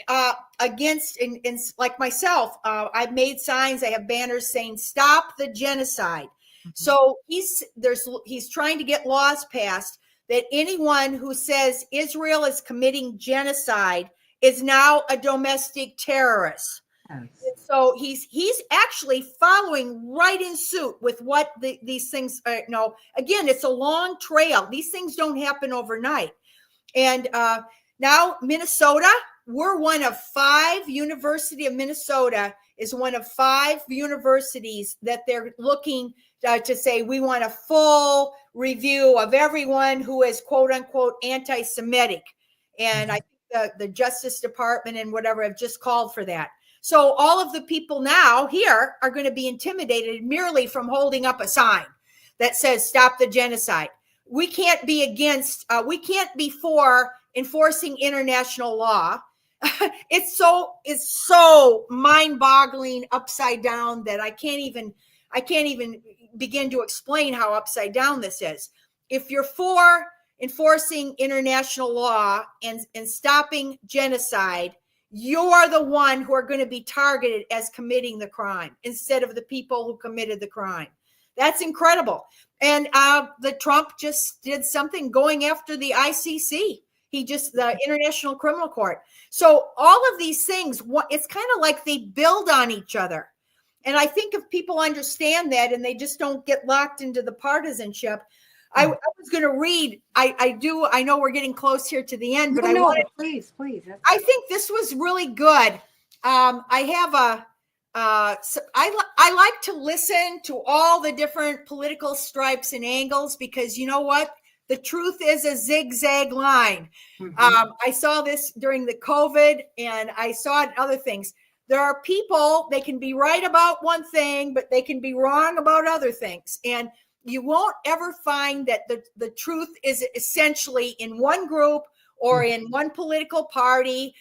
against, and like myself, I've made signs, I have banners saying "Stop the Genocide." Mm-hmm. So he's trying to get laws passed that anyone who says Israel is committing genocide is now a domestic terrorist. Yes. So he's actually following right in suit with what these things are. No, again, it's a long trail. These things don't happen overnight. And now Minnesota, we're one of 5. University of Minnesota is one of 5 universities that they're looking to say, we want a full review of everyone who is quote unquote anti-Semitic. And I think the Justice Department and whatever have just called for that. So all of the people now here are going to be intimidated merely from holding up a sign that says "Stop the Genocide." We can't be against, we can't be for enforcing international law. It's so mind-boggling, upside down, that I can't even begin to explain how upside down this is. If you're for enforcing international law and stopping genocide, you're the one who are going to be targeted as committing the crime instead of the people who committed the crime. That's incredible. And the Trump just did something going after the ICC. The International Criminal Court. So all of these things, it's kind of like they build on each other. And I think if people understand that and they just don't get locked into the partisanship, I was going to read. I know we're getting close here to the end, but please. I think this was really good. I like to listen to all the different political stripes and angles, because you know what? The truth is a zigzag line. Mm-hmm. I saw this during the COVID, and I saw it in other things. There are people, they can be right about one thing, but they can be wrong about other things. And you won't ever find that the truth is essentially in one group or in one political party.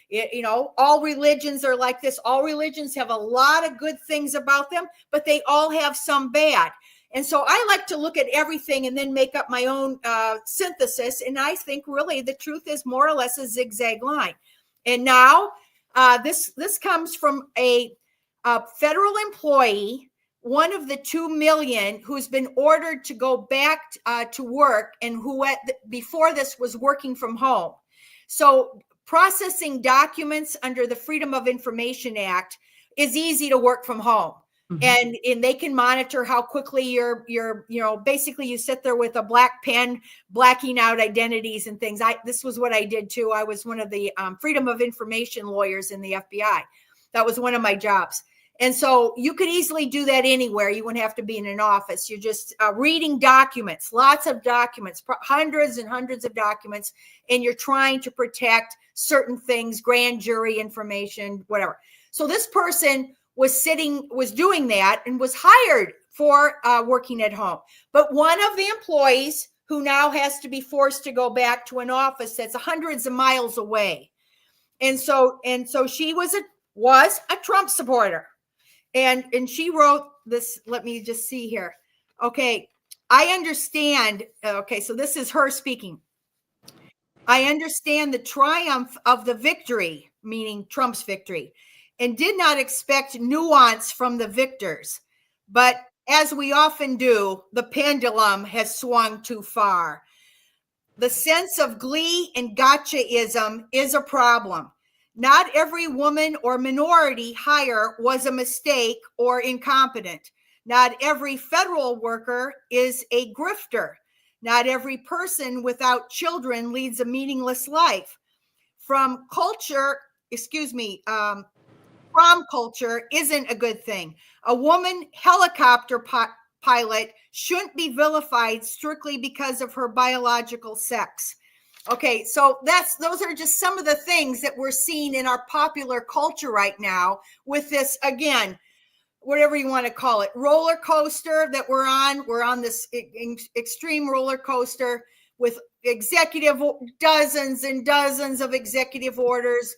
All religions are like this. All religions have a lot of good things about them, but they all have some bad. And so I like to look at everything and then make up my own synthesis. And I think really the truth is more or less a zigzag line. And now this comes from a federal employee, one of the 2 million who's been ordered to go back to work, and who before this was working from home. So processing documents under the Freedom of Information Act is easy to work from home. Mm-hmm. And they can monitor how quickly you're basically you sit there with a black pen, blacking out identities and things. This was what I did too. I was one of the Freedom of Information lawyers in the FBI. That was one of my jobs. And so you could easily do that anywhere. You wouldn't have to be in an office. You're just reading documents, lots of documents, hundreds and hundreds of documents, and you're trying to protect certain things, grand jury information, whatever. So this person was doing that and was hired for working at home. But one of the employees who now has to be forced to go back to an office that's hundreds of miles away. And so she was a Trump supporter. And she wrote this, let me just see here. Okay, I understand. Okay, so this is her speaking. I understand the triumph of the victory, meaning Trump's victory, and did not expect nuance from the victors. But as we often do, the pendulum has swung too far. The sense of glee and gotchaism is a problem. Not every woman or minority hire was a mistake or incompetent. Not every federal worker is a grifter. Not every person without children leads a meaningless life. Prom culture isn't a good thing. A woman helicopter pilot shouldn't be vilified strictly because of her biological sex. Okay, so those are just some of the things that we're seeing in our popular culture right now with this, again, whatever you want to call it, roller coaster that we're on. We're on this extreme roller coaster with dozens and dozens of executive orders,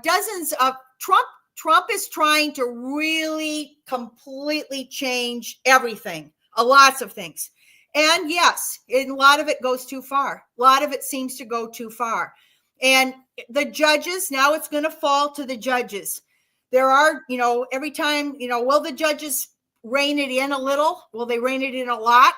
dozens of Trump is trying to really completely change everything, lots of things. And yes, a lot of it goes too far. A lot of it seems to go too far. And the judges, now it's going to fall to the judges. There are, every time, will the judges rein it in a little? Will they rein it in a lot?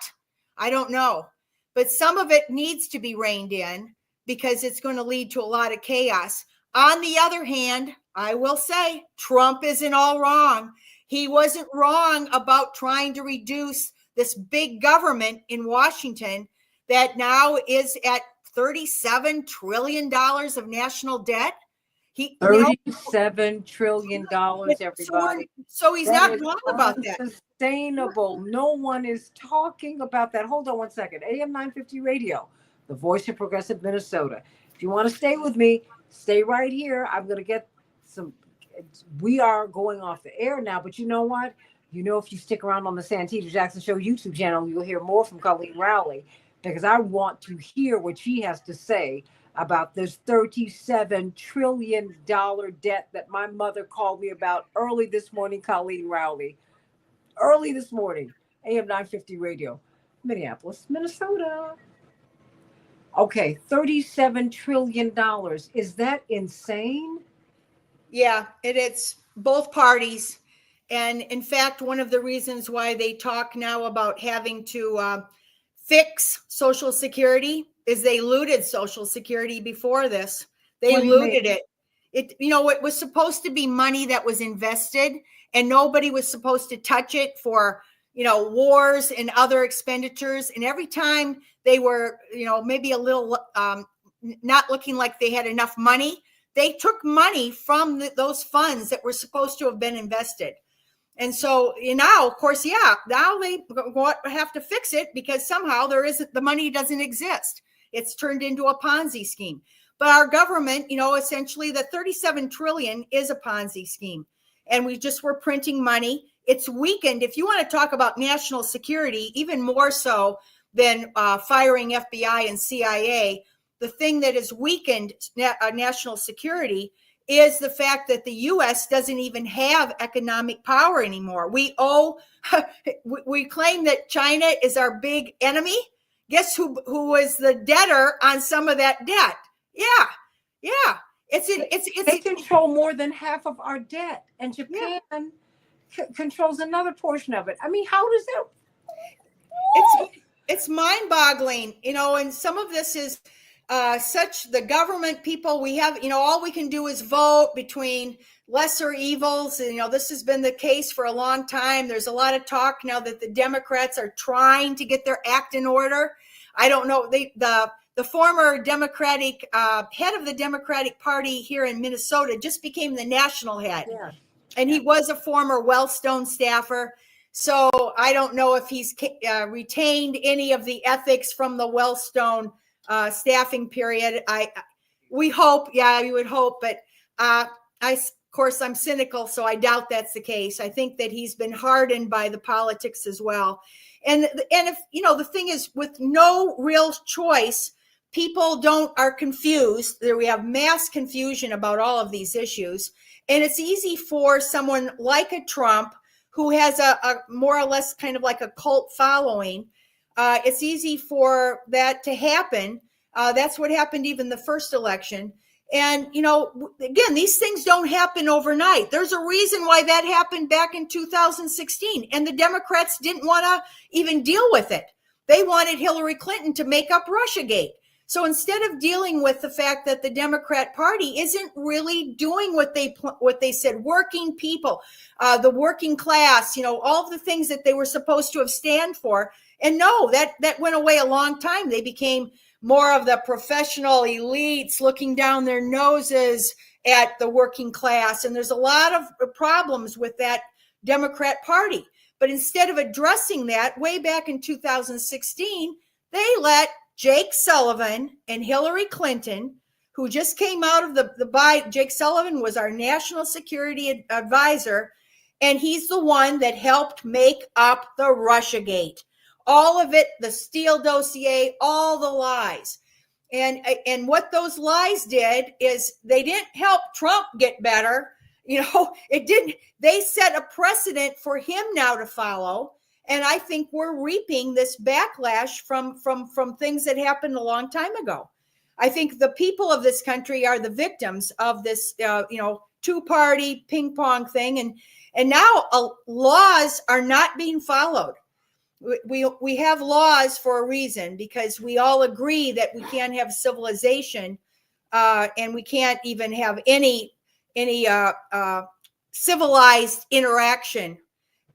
I don't know. But some of it needs to be reined in because it's going to lead to a lot of chaos. On the other hand, I will say Trump isn't all wrong. He wasn't wrong about trying to reduce this big government in Washington that now is at $37 trillion of national debt. $37 trillion, everybody. So he's not wrong about that. Sustainable. No one is talking about that. Hold on one second. AM 950 Radio, the voice of progressive Minnesota. If you want to stay with me, stay right here. I'm going to get some. We are going off the air now, but you know what? If you stick around on the Santita Jackson Show YouTube channel, you'll hear more from Colleen Rowley, because I want to hear what she has to say about this $37 trillion debt that my mother called me about early this morning, Colleen Rowley. Early this morning, AM 950 Radio, Minneapolis, Minnesota. Okay, $37 trillion. Is that insane? Yeah, it's both parties. And in fact, one of the reasons why they talk now about having to fix Social Security is they looted Social Security before this. They looted it. It was supposed to be money that was invested, and nobody was supposed to touch it for, wars and other expenditures. And every time they were, maybe a little not looking like they had enough money, they took money from those funds that were supposed to have been invested. And so now, of course, now they have to fix it because somehow the money doesn't exist. It's turned into a Ponzi scheme. But our government, essentially the 37 trillion is a Ponzi scheme. And we just were printing money. It's weakened. If you want to talk about national security, even more so than firing FBI and CIA, the thing that has weakened national security is the fact that the U.S. doesn't even have economic power anymore. We claim that China is our big enemy. Guess who was the debtor on some of that debt? Yeah. They control more than half of our debt, and Japan controls another portion of it. I mean, how does that? It's mind-boggling, and some of this is such the government people we have, all we can do is vote between lesser evils. And, this has been the case for a long time. There's a lot of talk now that the Democrats are trying to get their act in order. I don't know. The former Democratic head of the Democratic Party here in Minnesota just became the national head. Yeah. And he was a former Wellstone staffer. So I don't know if he's retained any of the ethics from the Wellstone staffing period. We hope, you would hope, but of course I'm cynical, so I doubt that's the case. I think that he's been hardened by the politics as well. And if the thing is, with no real choice, people are confused. We have mass confusion about all of these issues, and it's easy for someone like a Trump who has a more or less kind of like a cult following. It's easy for that to happen. That's what happened even the first election. And, again, these things don't happen overnight. There's a reason why that happened back in 2016. And the Democrats didn't want to even deal with it. They wanted Hillary Clinton to make up Russiagate. So instead of dealing with the fact that the Democrat Party isn't really doing what they said, working people, the working class, all of the things that they were supposed to have stand for. And no, that went away a long time. They became more of the professional elites looking down their noses at the working class. And there's a lot of problems with that Democrat Party. But instead of addressing that way back in 2016, they let Jake Sullivan and Hillary Clinton, who just came out of Jake Sullivan was our national security advisor, and he's the one that helped make up the Russiagate. all of it, the Steele dossier, all the lies. And what those lies did is they didn't help Trump get better. It didn't. They set a precedent for him now to follow. And I think we're reaping this backlash from things that happened a long time ago. I think the people of this country are the victims of this, two-party ping pong thing. And now laws are not being followed. We have laws for a reason, because we all agree that we can't have civilization, and we can't even have any civilized interaction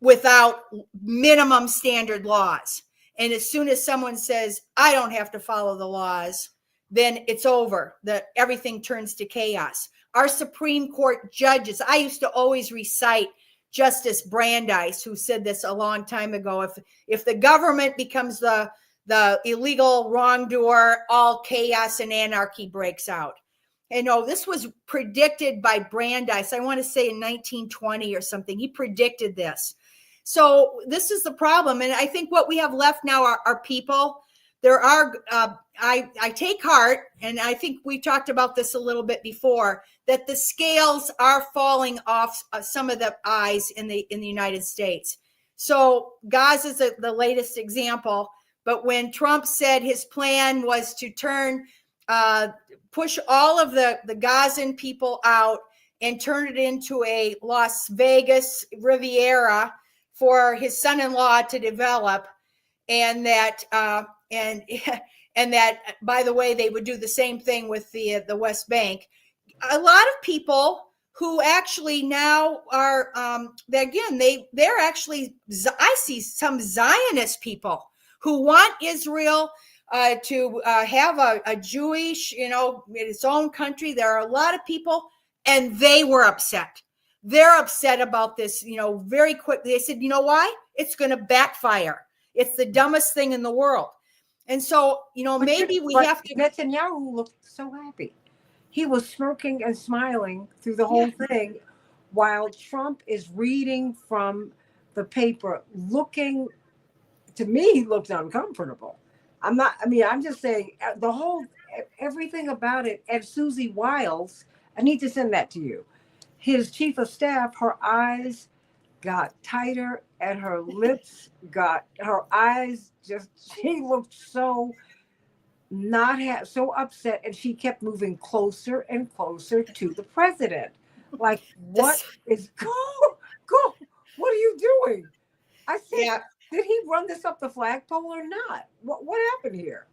without minimum standard laws. And as soon as someone says, I don't have to follow the laws, then it's over. Everything turns to chaos. Our Supreme Court judges, I used to always recite Justice Brandeis, who said this a long time ago. If the government becomes the illegal wrongdoer, all chaos and anarchy breaks out. And this was predicted by Brandeis. I want to say in 1920 or something. He predicted this. So this is the problem. And I think what we have left now are people. There are, I take heart, and I think we talked about this a little bit before, that the scales are falling off some of the eyes in the United States. So Gaza is the latest example. But when Trump said his plan was to push all of the Gazan people out and turn it into a Las Vegas Riviera for his son-in-law to develop, and that and that, by the way, they would do the same thing with the West Bank. A lot of people who actually now are, they're actually, I see some Zionist people who want Israel to have a Jewish, its own country. There are a lot of people, and they were upset. They're upset about this, very quickly. They said, you know why? It's going to backfire. It's the dumbest thing in the world. And so, maybe we have to. Netanyahu looked so happy. He was smirking and smiling through the whole thing, while Trump is reading from the paper, looking, to me, he looked uncomfortable. I'm just saying everything about it. And Susie Wiles, I need to send that to you. His chief of staff, her eyes got tighter and her lips she looked so so upset, and she kept moving closer and closer to the president. Like, what is go? What are you doing? I said, did he run this up the flagpole or not? What happened here?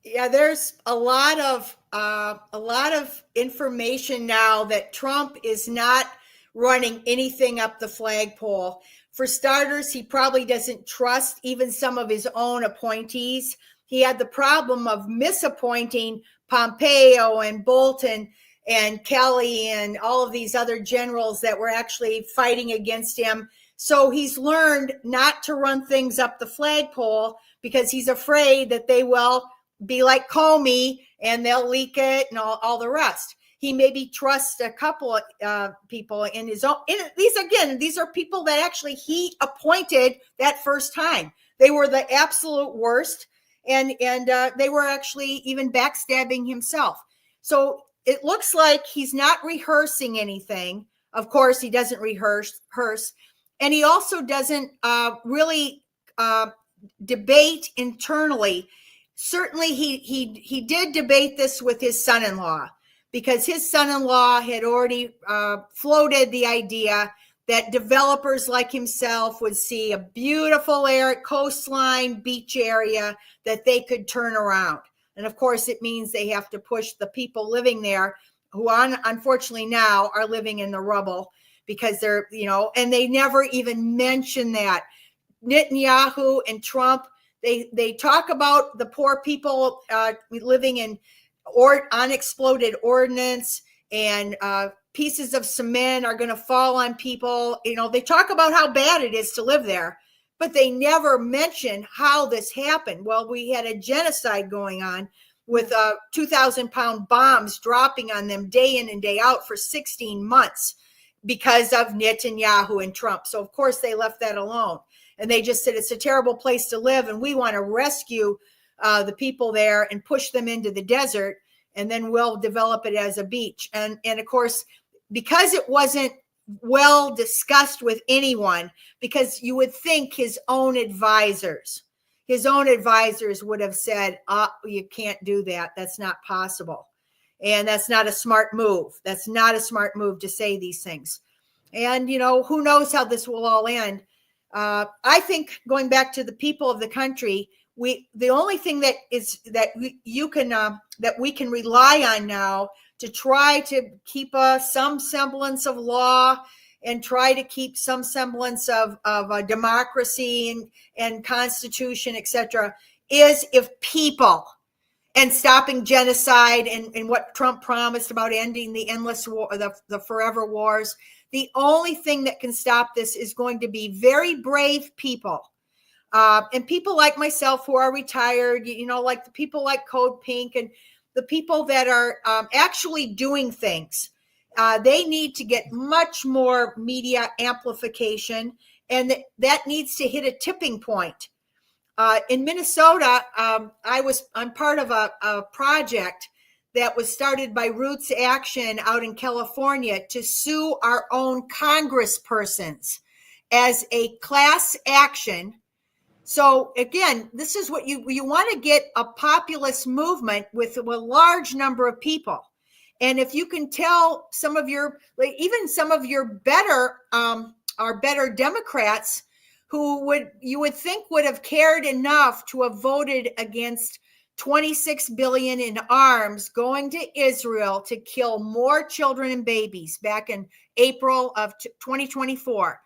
Yeah, there's a lot of information now that Trump is not running anything up the flagpole. For starters, he probably doesn't trust even some of his own appointees. He had the problem of misappointing Pompeo and Bolton and Kelly and all of these other generals that were actually fighting against him. So he's learned not to run things up the flagpole because he's afraid that they will be like Comey and they'll leak it and all the rest. He maybe trusts a couple of people in his own. These are people that actually he appointed that first time. They were the absolute worst, and they were actually even backstabbing himself. So it looks like he's not rehearsing anything. Of course, he doesn't rehearse, and he also doesn't really debate internally. Certainly, he did debate this with his son-in-law, because his son-in-law had already floated the idea that developers like himself would see a beautiful coastline beach area that they could turn around. And of course, it means they have to push the people living there who unfortunately now are living in the rubble, because they're, and they never even mention that. Netanyahu and Trump, they talk about the poor people living in unexploded ordnance, and pieces of cement are going to fall on people. They talk about how bad it is to live there, but they never mention how this happened. Well, we had a genocide going on with 2,000-pound bombs dropping on them day in and day out for 16 months because of Netanyahu and Trump. So of course they left that alone. And they just said it's a terrible place to live, and we want to rescue the people there and push them into the desert, and then we'll develop it as a beach. And of course, because it wasn't well discussed with anyone, because you would think his own advisors would have said, you can't do that. That's not possible. And that's not a smart move. That's not a smart move to say these things. And, who knows how this will all end. I think, going back to the people of the country, the only thing that we can rely on now to try to keep some semblance of law and try to keep some semblance of a democracy and constitution, etc., is if people, and stopping genocide and what Trump promised about ending the endless war, the forever wars. The only thing that can stop this is going to be very brave people. And people like myself who are retired, like the people like Code Pink and the people that are actually doing things. They need to get much more media amplification, and that needs to hit a tipping point. In Minnesota, I'm part of a project that was started by Roots Action out in California to sue our own congresspersons as a class action. So again, this is what you want to get a populist movement with a large number of people. And if you can tell some of your better Democrats who you would think would have cared enough to have voted against $26 billion in arms going to Israel to kill more children and babies back in April of 2024.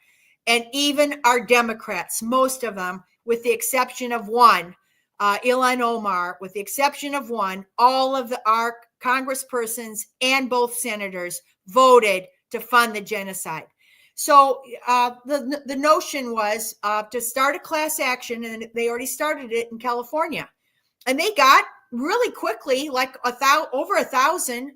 And even our Democrats, most of them, with the exception of one, Ilhan Omar, with the exception of one, all of our congresspersons and both senators voted to fund the genocide. So the notion was to start a class action, and they already started it in California. And they got really quickly like over 1,000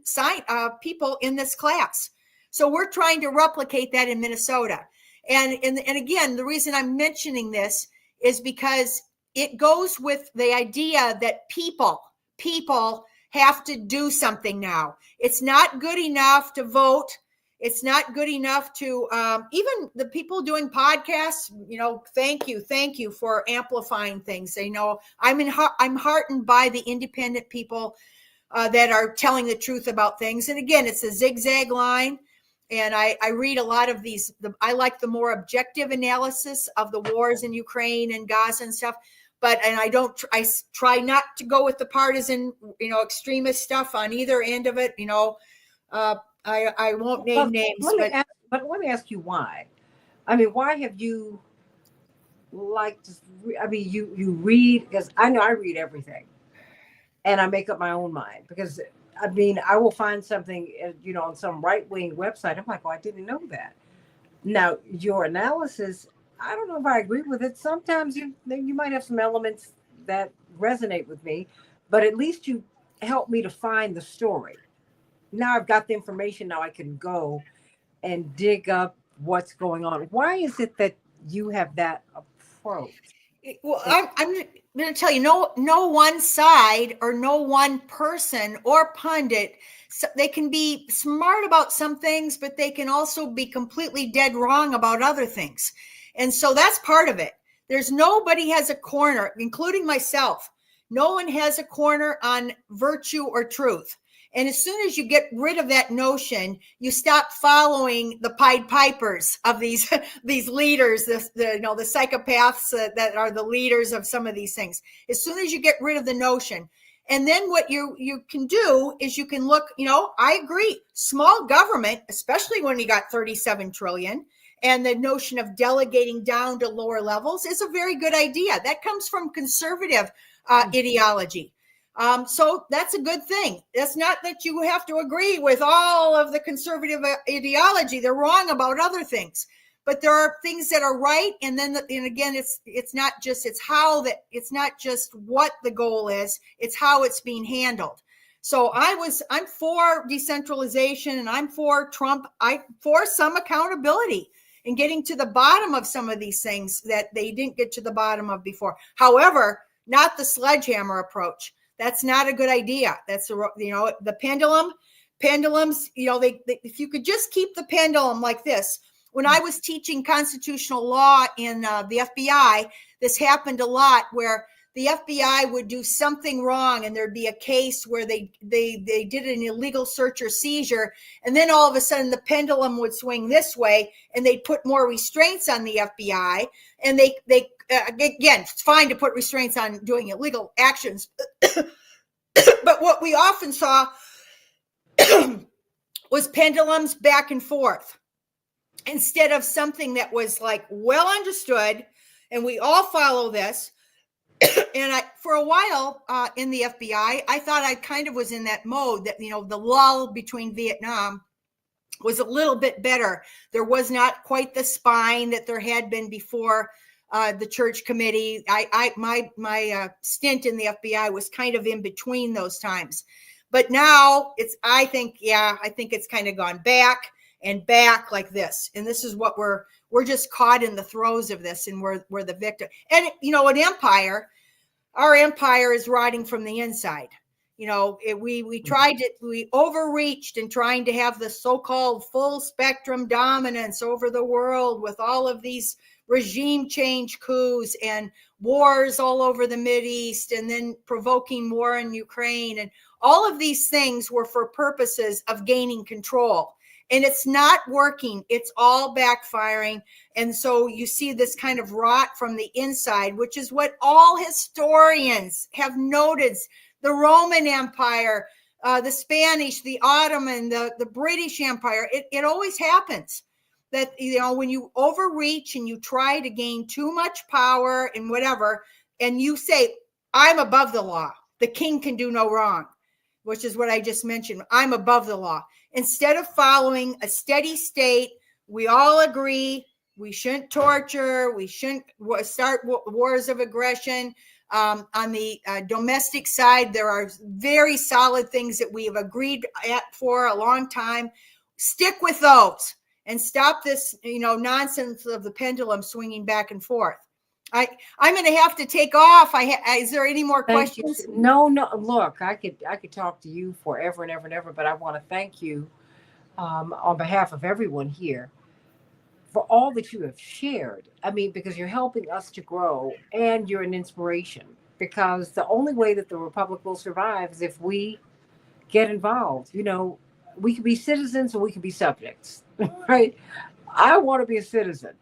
people in this class. So we're trying to replicate that in Minnesota. And again, the reason I'm mentioning this is because it goes with the idea that people have to do something now. It's not good enough to vote. It's not good enough to even the people doing podcasts, thank you for amplifying things. I'm heartened by the independent people that are telling the truth about things. And again, it's a zigzag line. And I read a lot of these. I like the more objective analysis of the wars in Ukraine and Gaza and stuff. I try not to go with the partisan, extremist stuff on either end of it. I won't name names. But let me ask you why. I mean, why have you you read, because I know I read everything and I make up my own mind, because I will find something, on some right-wing website. I'm like, oh, I didn't know that. Now, your analysis, I don't know if I agree with it. Sometimes you might have some elements that resonate with me, but at least you help me to find the story. Now I've got the information. Now I can go and dig up what's going on. Why is it that you have that approach? Well, I'm going to tell you, no one side or no one person or pundit, so they can be smart about some things, but they can also be completely dead wrong about other things. And so that's part of it. Nobody has a corner, including myself. No one has a corner on virtue or truth. And as soon as you get rid of that notion, you stop following the Pied Pipers of these leaders, the psychopaths that are the leaders of some of these things. As soon as you get rid of the notion, and then what you can do is you can look. I agree. Small government, especially when you got 37 trillion, and the notion of delegating down to lower levels is a very good idea. That comes from conservative ideology. So that's a good thing. That's not that you have to agree with all of the conservative ideology. They're wrong about other things, but there are things that are right. And again, it's not just what the goal is, it's how it's being handled. So I'm for decentralization and I'm for Trump. I'm for some accountability. and getting to the bottom of some of these things that they didn't get to the bottom of before. However, not the sledgehammer approach. That's not a good idea. That's the pendulums, if you could just keep the pendulum like this. When I was teaching constitutional law in the FBI, this happened a lot where the FBI would do something wrong and there'd be a case where they did an illegal search or seizure, and then all of a sudden the pendulum would swing this way and they'd put more restraints on the FBI, and they again, it's fine to put restraints on doing illegal actions, but what we often saw was pendulums back and forth instead of something that was like well understood and we all follow this. And for a while in the FBI, I thought I kind of was in that mode that, the lull between Vietnam was a little bit better. There was not quite the spine that there had been before the church committee. My stint in the FBI was kind of in between those times. But now I think it's kind of gone back and back like this. And this is what we're just caught in the throes of this, and we're the victim. And our empire is rotting from the inside. We overreached in trying to have the so-called full spectrum dominance over the world with all of these regime change coups and wars all over the Mideast, and then provoking war in Ukraine. And all of these things were for purposes of gaining control. And it's not working. It's all backfiring. And so you see this kind of rot from the inside, which is what all historians have noted. The Roman Empire, the Spanish, the Ottoman, the British Empire, it always happens that, when you overreach and you try to gain too much power and whatever, and you say, I'm above the law, the king can do no wrong, which is what I just mentioned. I'm above the law. Instead of following a steady state, we all agree we shouldn't torture, we shouldn't start wars of aggression. On the domestic side, there are very solid things that we have agreed for a long time. Stick with those and stop this, nonsense of the pendulum swinging back and forth. I'm going to have to take off. Is there any more questions? No. Look, I could talk to you forever and ever and ever, but I want to thank you on behalf of everyone here for all that you have shared. I mean, because you're helping us to grow and you're an inspiration, because the only way that the Republic will survive is if we get involved. We can be citizens or we can be subjects, right? I want to be a citizen,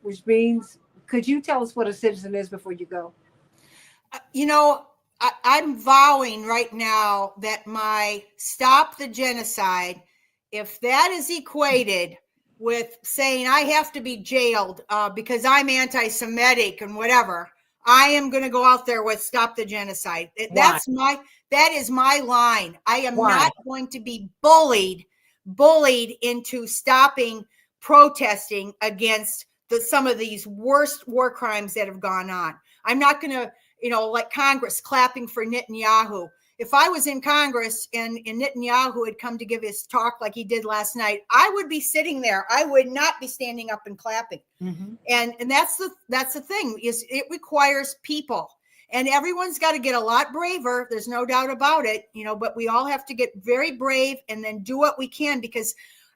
which means, could you tell us what a citizen is before you go? I'm vowing right now that my stop the genocide, if that is equated with saying I have to be jailed because I'm anti-Semitic and whatever, I am going to go out there with stop the genocide. That is my line. I am not going to be bullied into stopping protesting against some of these worst war crimes that have gone on. I'm not going to, like Congress clapping for Netanyahu. If I was in Congress and Netanyahu had come to give his talk like he did last night, I would be sitting there. I would not be standing up and clapping. Mm-hmm. And that's the thing, is it requires people, and everyone's got to get a lot braver. There's no doubt about it, but we all have to get very brave and then do what we can, because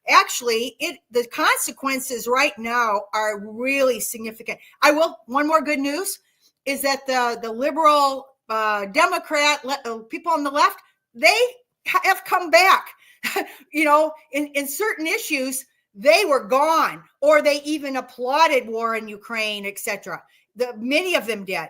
actually the consequences right now are really significant. One more good news is that the liberal Democrat people on the left, they have come back. In certain issues, they were gone, or they even applauded war in Ukraine, etc. Many of them did.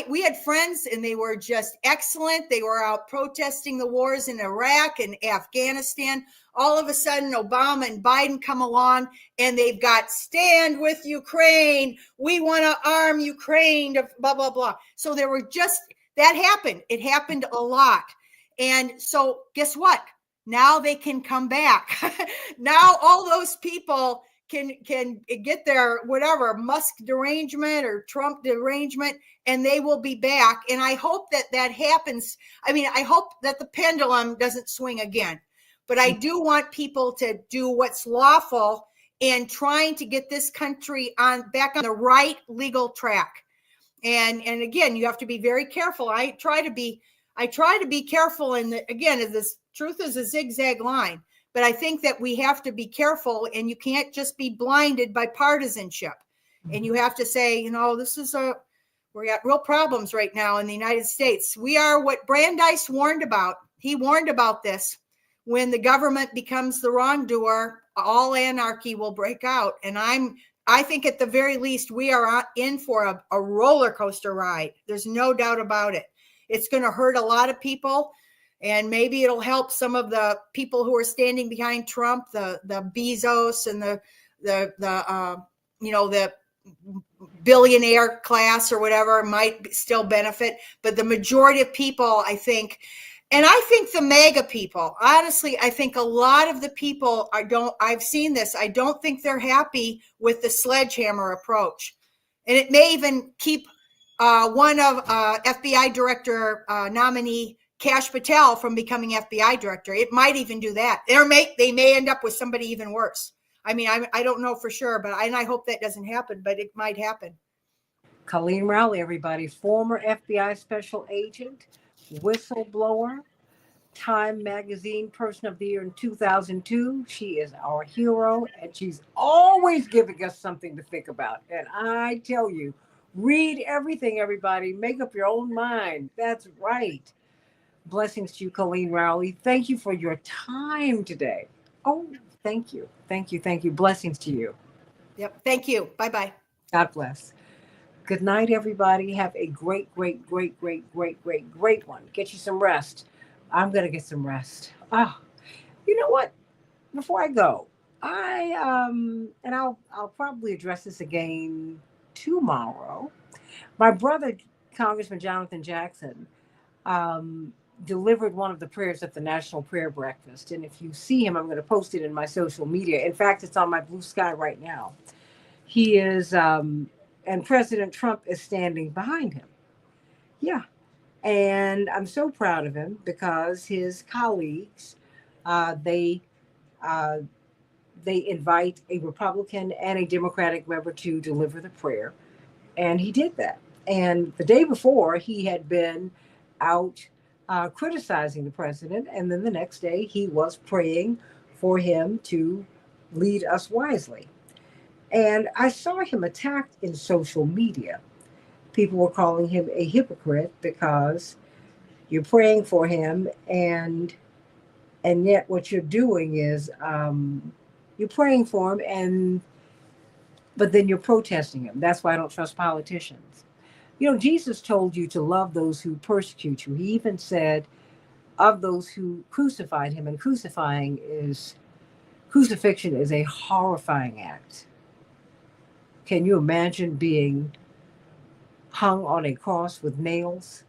We had friends and they were just excellent. They were out protesting the wars in Iraq and Afghanistan. All of a sudden, Obama and Biden come along and they've got stand with Ukraine. We want to arm Ukraine, blah, blah, blah. So that happened. It happened a lot. And so guess what? Now they can come back. Now all those people can get their whatever Musk derangement or Trump derangement, and they will be back. And I hope that happens. I mean, I hope that the pendulum doesn't swing again, but I do want people to do what's lawful and trying to get this country back on the right legal track. And again, you have to be very careful. I try to be careful. And again, this truth is a zigzag line, but I think that we have to be careful, and you can't just be blinded by partisanship. And you have to say, we got real problems right now in the United States. We are what Brandeis warned about. He warned about this. When the government becomes the wrongdoer, all anarchy will break out. And I think at the very least, we are in for a roller coaster ride. There's no doubt about it. It's going to hurt a lot of people, and maybe it'll help some of the people who are standing behind Trump, the Bezos and the billionaire class or whatever might still benefit. But the majority of people, I think, and I think the MAGA people, honestly, I think a lot of the people I've seen this. I don't think they're happy with the sledgehammer approach. And it may even keep one of FBI director nominee Kash Patel from becoming FBI director. It might even do that. They may end up with somebody even worse. I mean, I don't know for sure, but I hope that doesn't happen, but it might happen. Colleen Rowley, everybody, former FBI special agent, whistleblower, Time Magazine Person of the Year in 2002. She is our hero, and she's always giving us something to think about. And I tell you, read everything, everybody. Make up your own mind. That's right. Blessings to you, Colleen Rowley. Thank you for your time today. Oh, thank you. Thank you. Thank you. Blessings to you. Yep. Thank you. Bye-bye. God bless. Good night, everybody. Have a great one. Get you some rest. I'm going to get some rest. Oh, you know what? Before I go, and I'll probably address this again tomorrow. My brother, Congressman Jonathan Jackson, delivered one of the prayers at the National Prayer Breakfast. And if you see him, I'm going to post it in my social media. In fact, it's on my Blue Sky right now. He is, and President Trump is standing behind him. Yeah. And I'm so proud of him because his colleagues, they invite a Republican and a Democratic member to deliver the prayer. And he did that. And the day before, he had been out criticizing the president. And then the next day, he was praying for him to lead us wisely. And I saw him attacked in social media. People were calling him a hypocrite because you're praying for him, and yet what you're doing is you're praying for him, but then you're protesting him. That's why I don't trust politicians. You know, Jesus told you to love those who persecute you. He even said of those who crucified him, and crucifixion is a horrifying act. Can you imagine being hung on a cross with nails?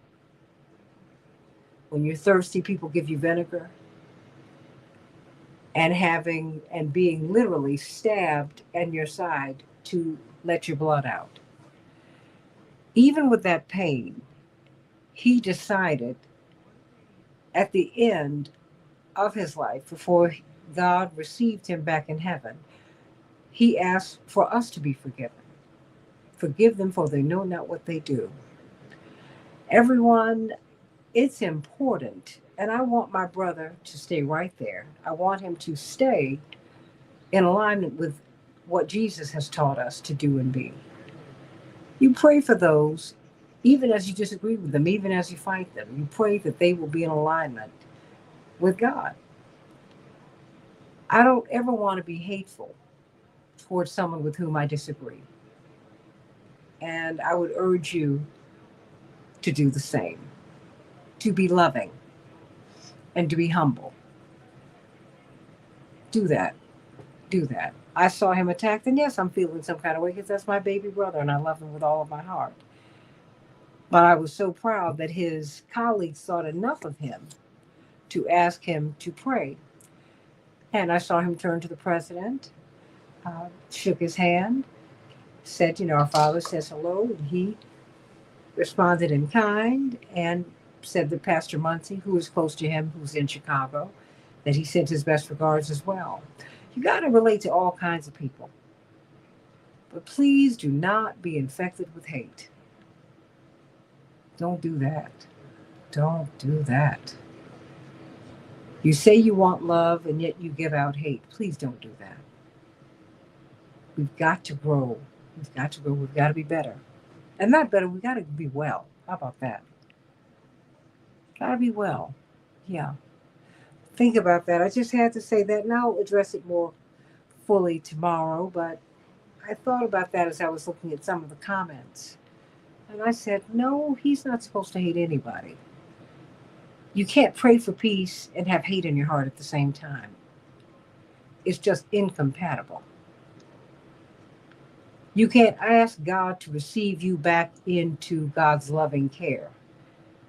When you're thirsty, people give you vinegar. And being literally stabbed in your side to let your blood out. Even with that pain, he decided at the end of his life, before God received him back in heaven, he asked for us to be forgiven. Forgive them, for they know not what they do. Everyone, it's important. And I want my brother to stay right there. I want him to stay in alignment with what Jesus has taught us to do and be. You pray for those, even as you disagree with them, even as you fight them. You pray that they will be in alignment with God. I don't ever want to be hateful towards someone with whom I disagree. And I would urge you to do the same, to be loving and to be humble. Do that. Do that. I saw him attacked, and yes, I'm feeling some kind of way because that's my baby brother and I love him with all of my heart. But I was so proud that his colleagues thought enough of him to ask him to pray. And I saw him turn to the president, shook his hand, said, our father says hello. And he responded in kind and said that Pastor Muncie, who is close to him, who's in Chicago, that he sent his best regards as well. You got to relate to all kinds of people. But please do not be infected with hate. Don't do that. Don't do that. You say you want love and yet you give out hate. Please don't do that. We've got to grow. We've got to grow. We've got to be better. And not better, we've got to be well. How about that? Got to be well. Yeah. Think about that. I just had to say that, and I'll address it more fully tomorrow, but I thought about that as I was looking at some of the comments. And I said, no, he's not supposed to hate anybody. You can't pray for peace and have hate in your heart at the same time. It's just incompatible. You can't ask God to receive you back into God's loving care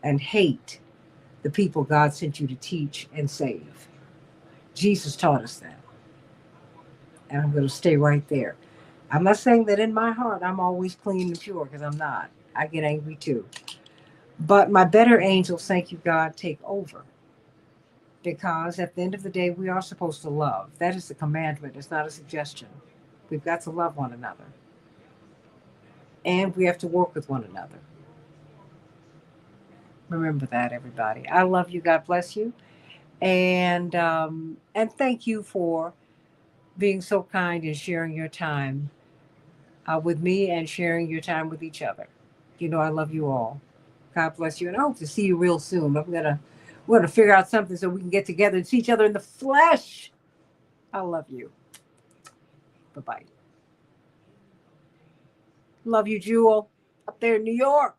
and hate the people God sent you to teach and save. Jesus taught us that. And I'm going to stay right there. I'm not saying that in my heart I'm always clean and pure, because I'm not. I get angry too. But my better angels, thank you, God, take over. Because at the end of the day, we are supposed to love. That is the commandment. It's not a suggestion. We've got to love one another. And we have to work with one another. Remember that, everybody. I love you. God bless you. And thank you for being so kind and sharing your time with me and sharing your time with each other. You know, I love you all. God bless you. And I hope to see you real soon. We're gonna figure out something so we can get together and see each other in the flesh. I love you. Bye-bye. Love you, Jewel, up there in New York.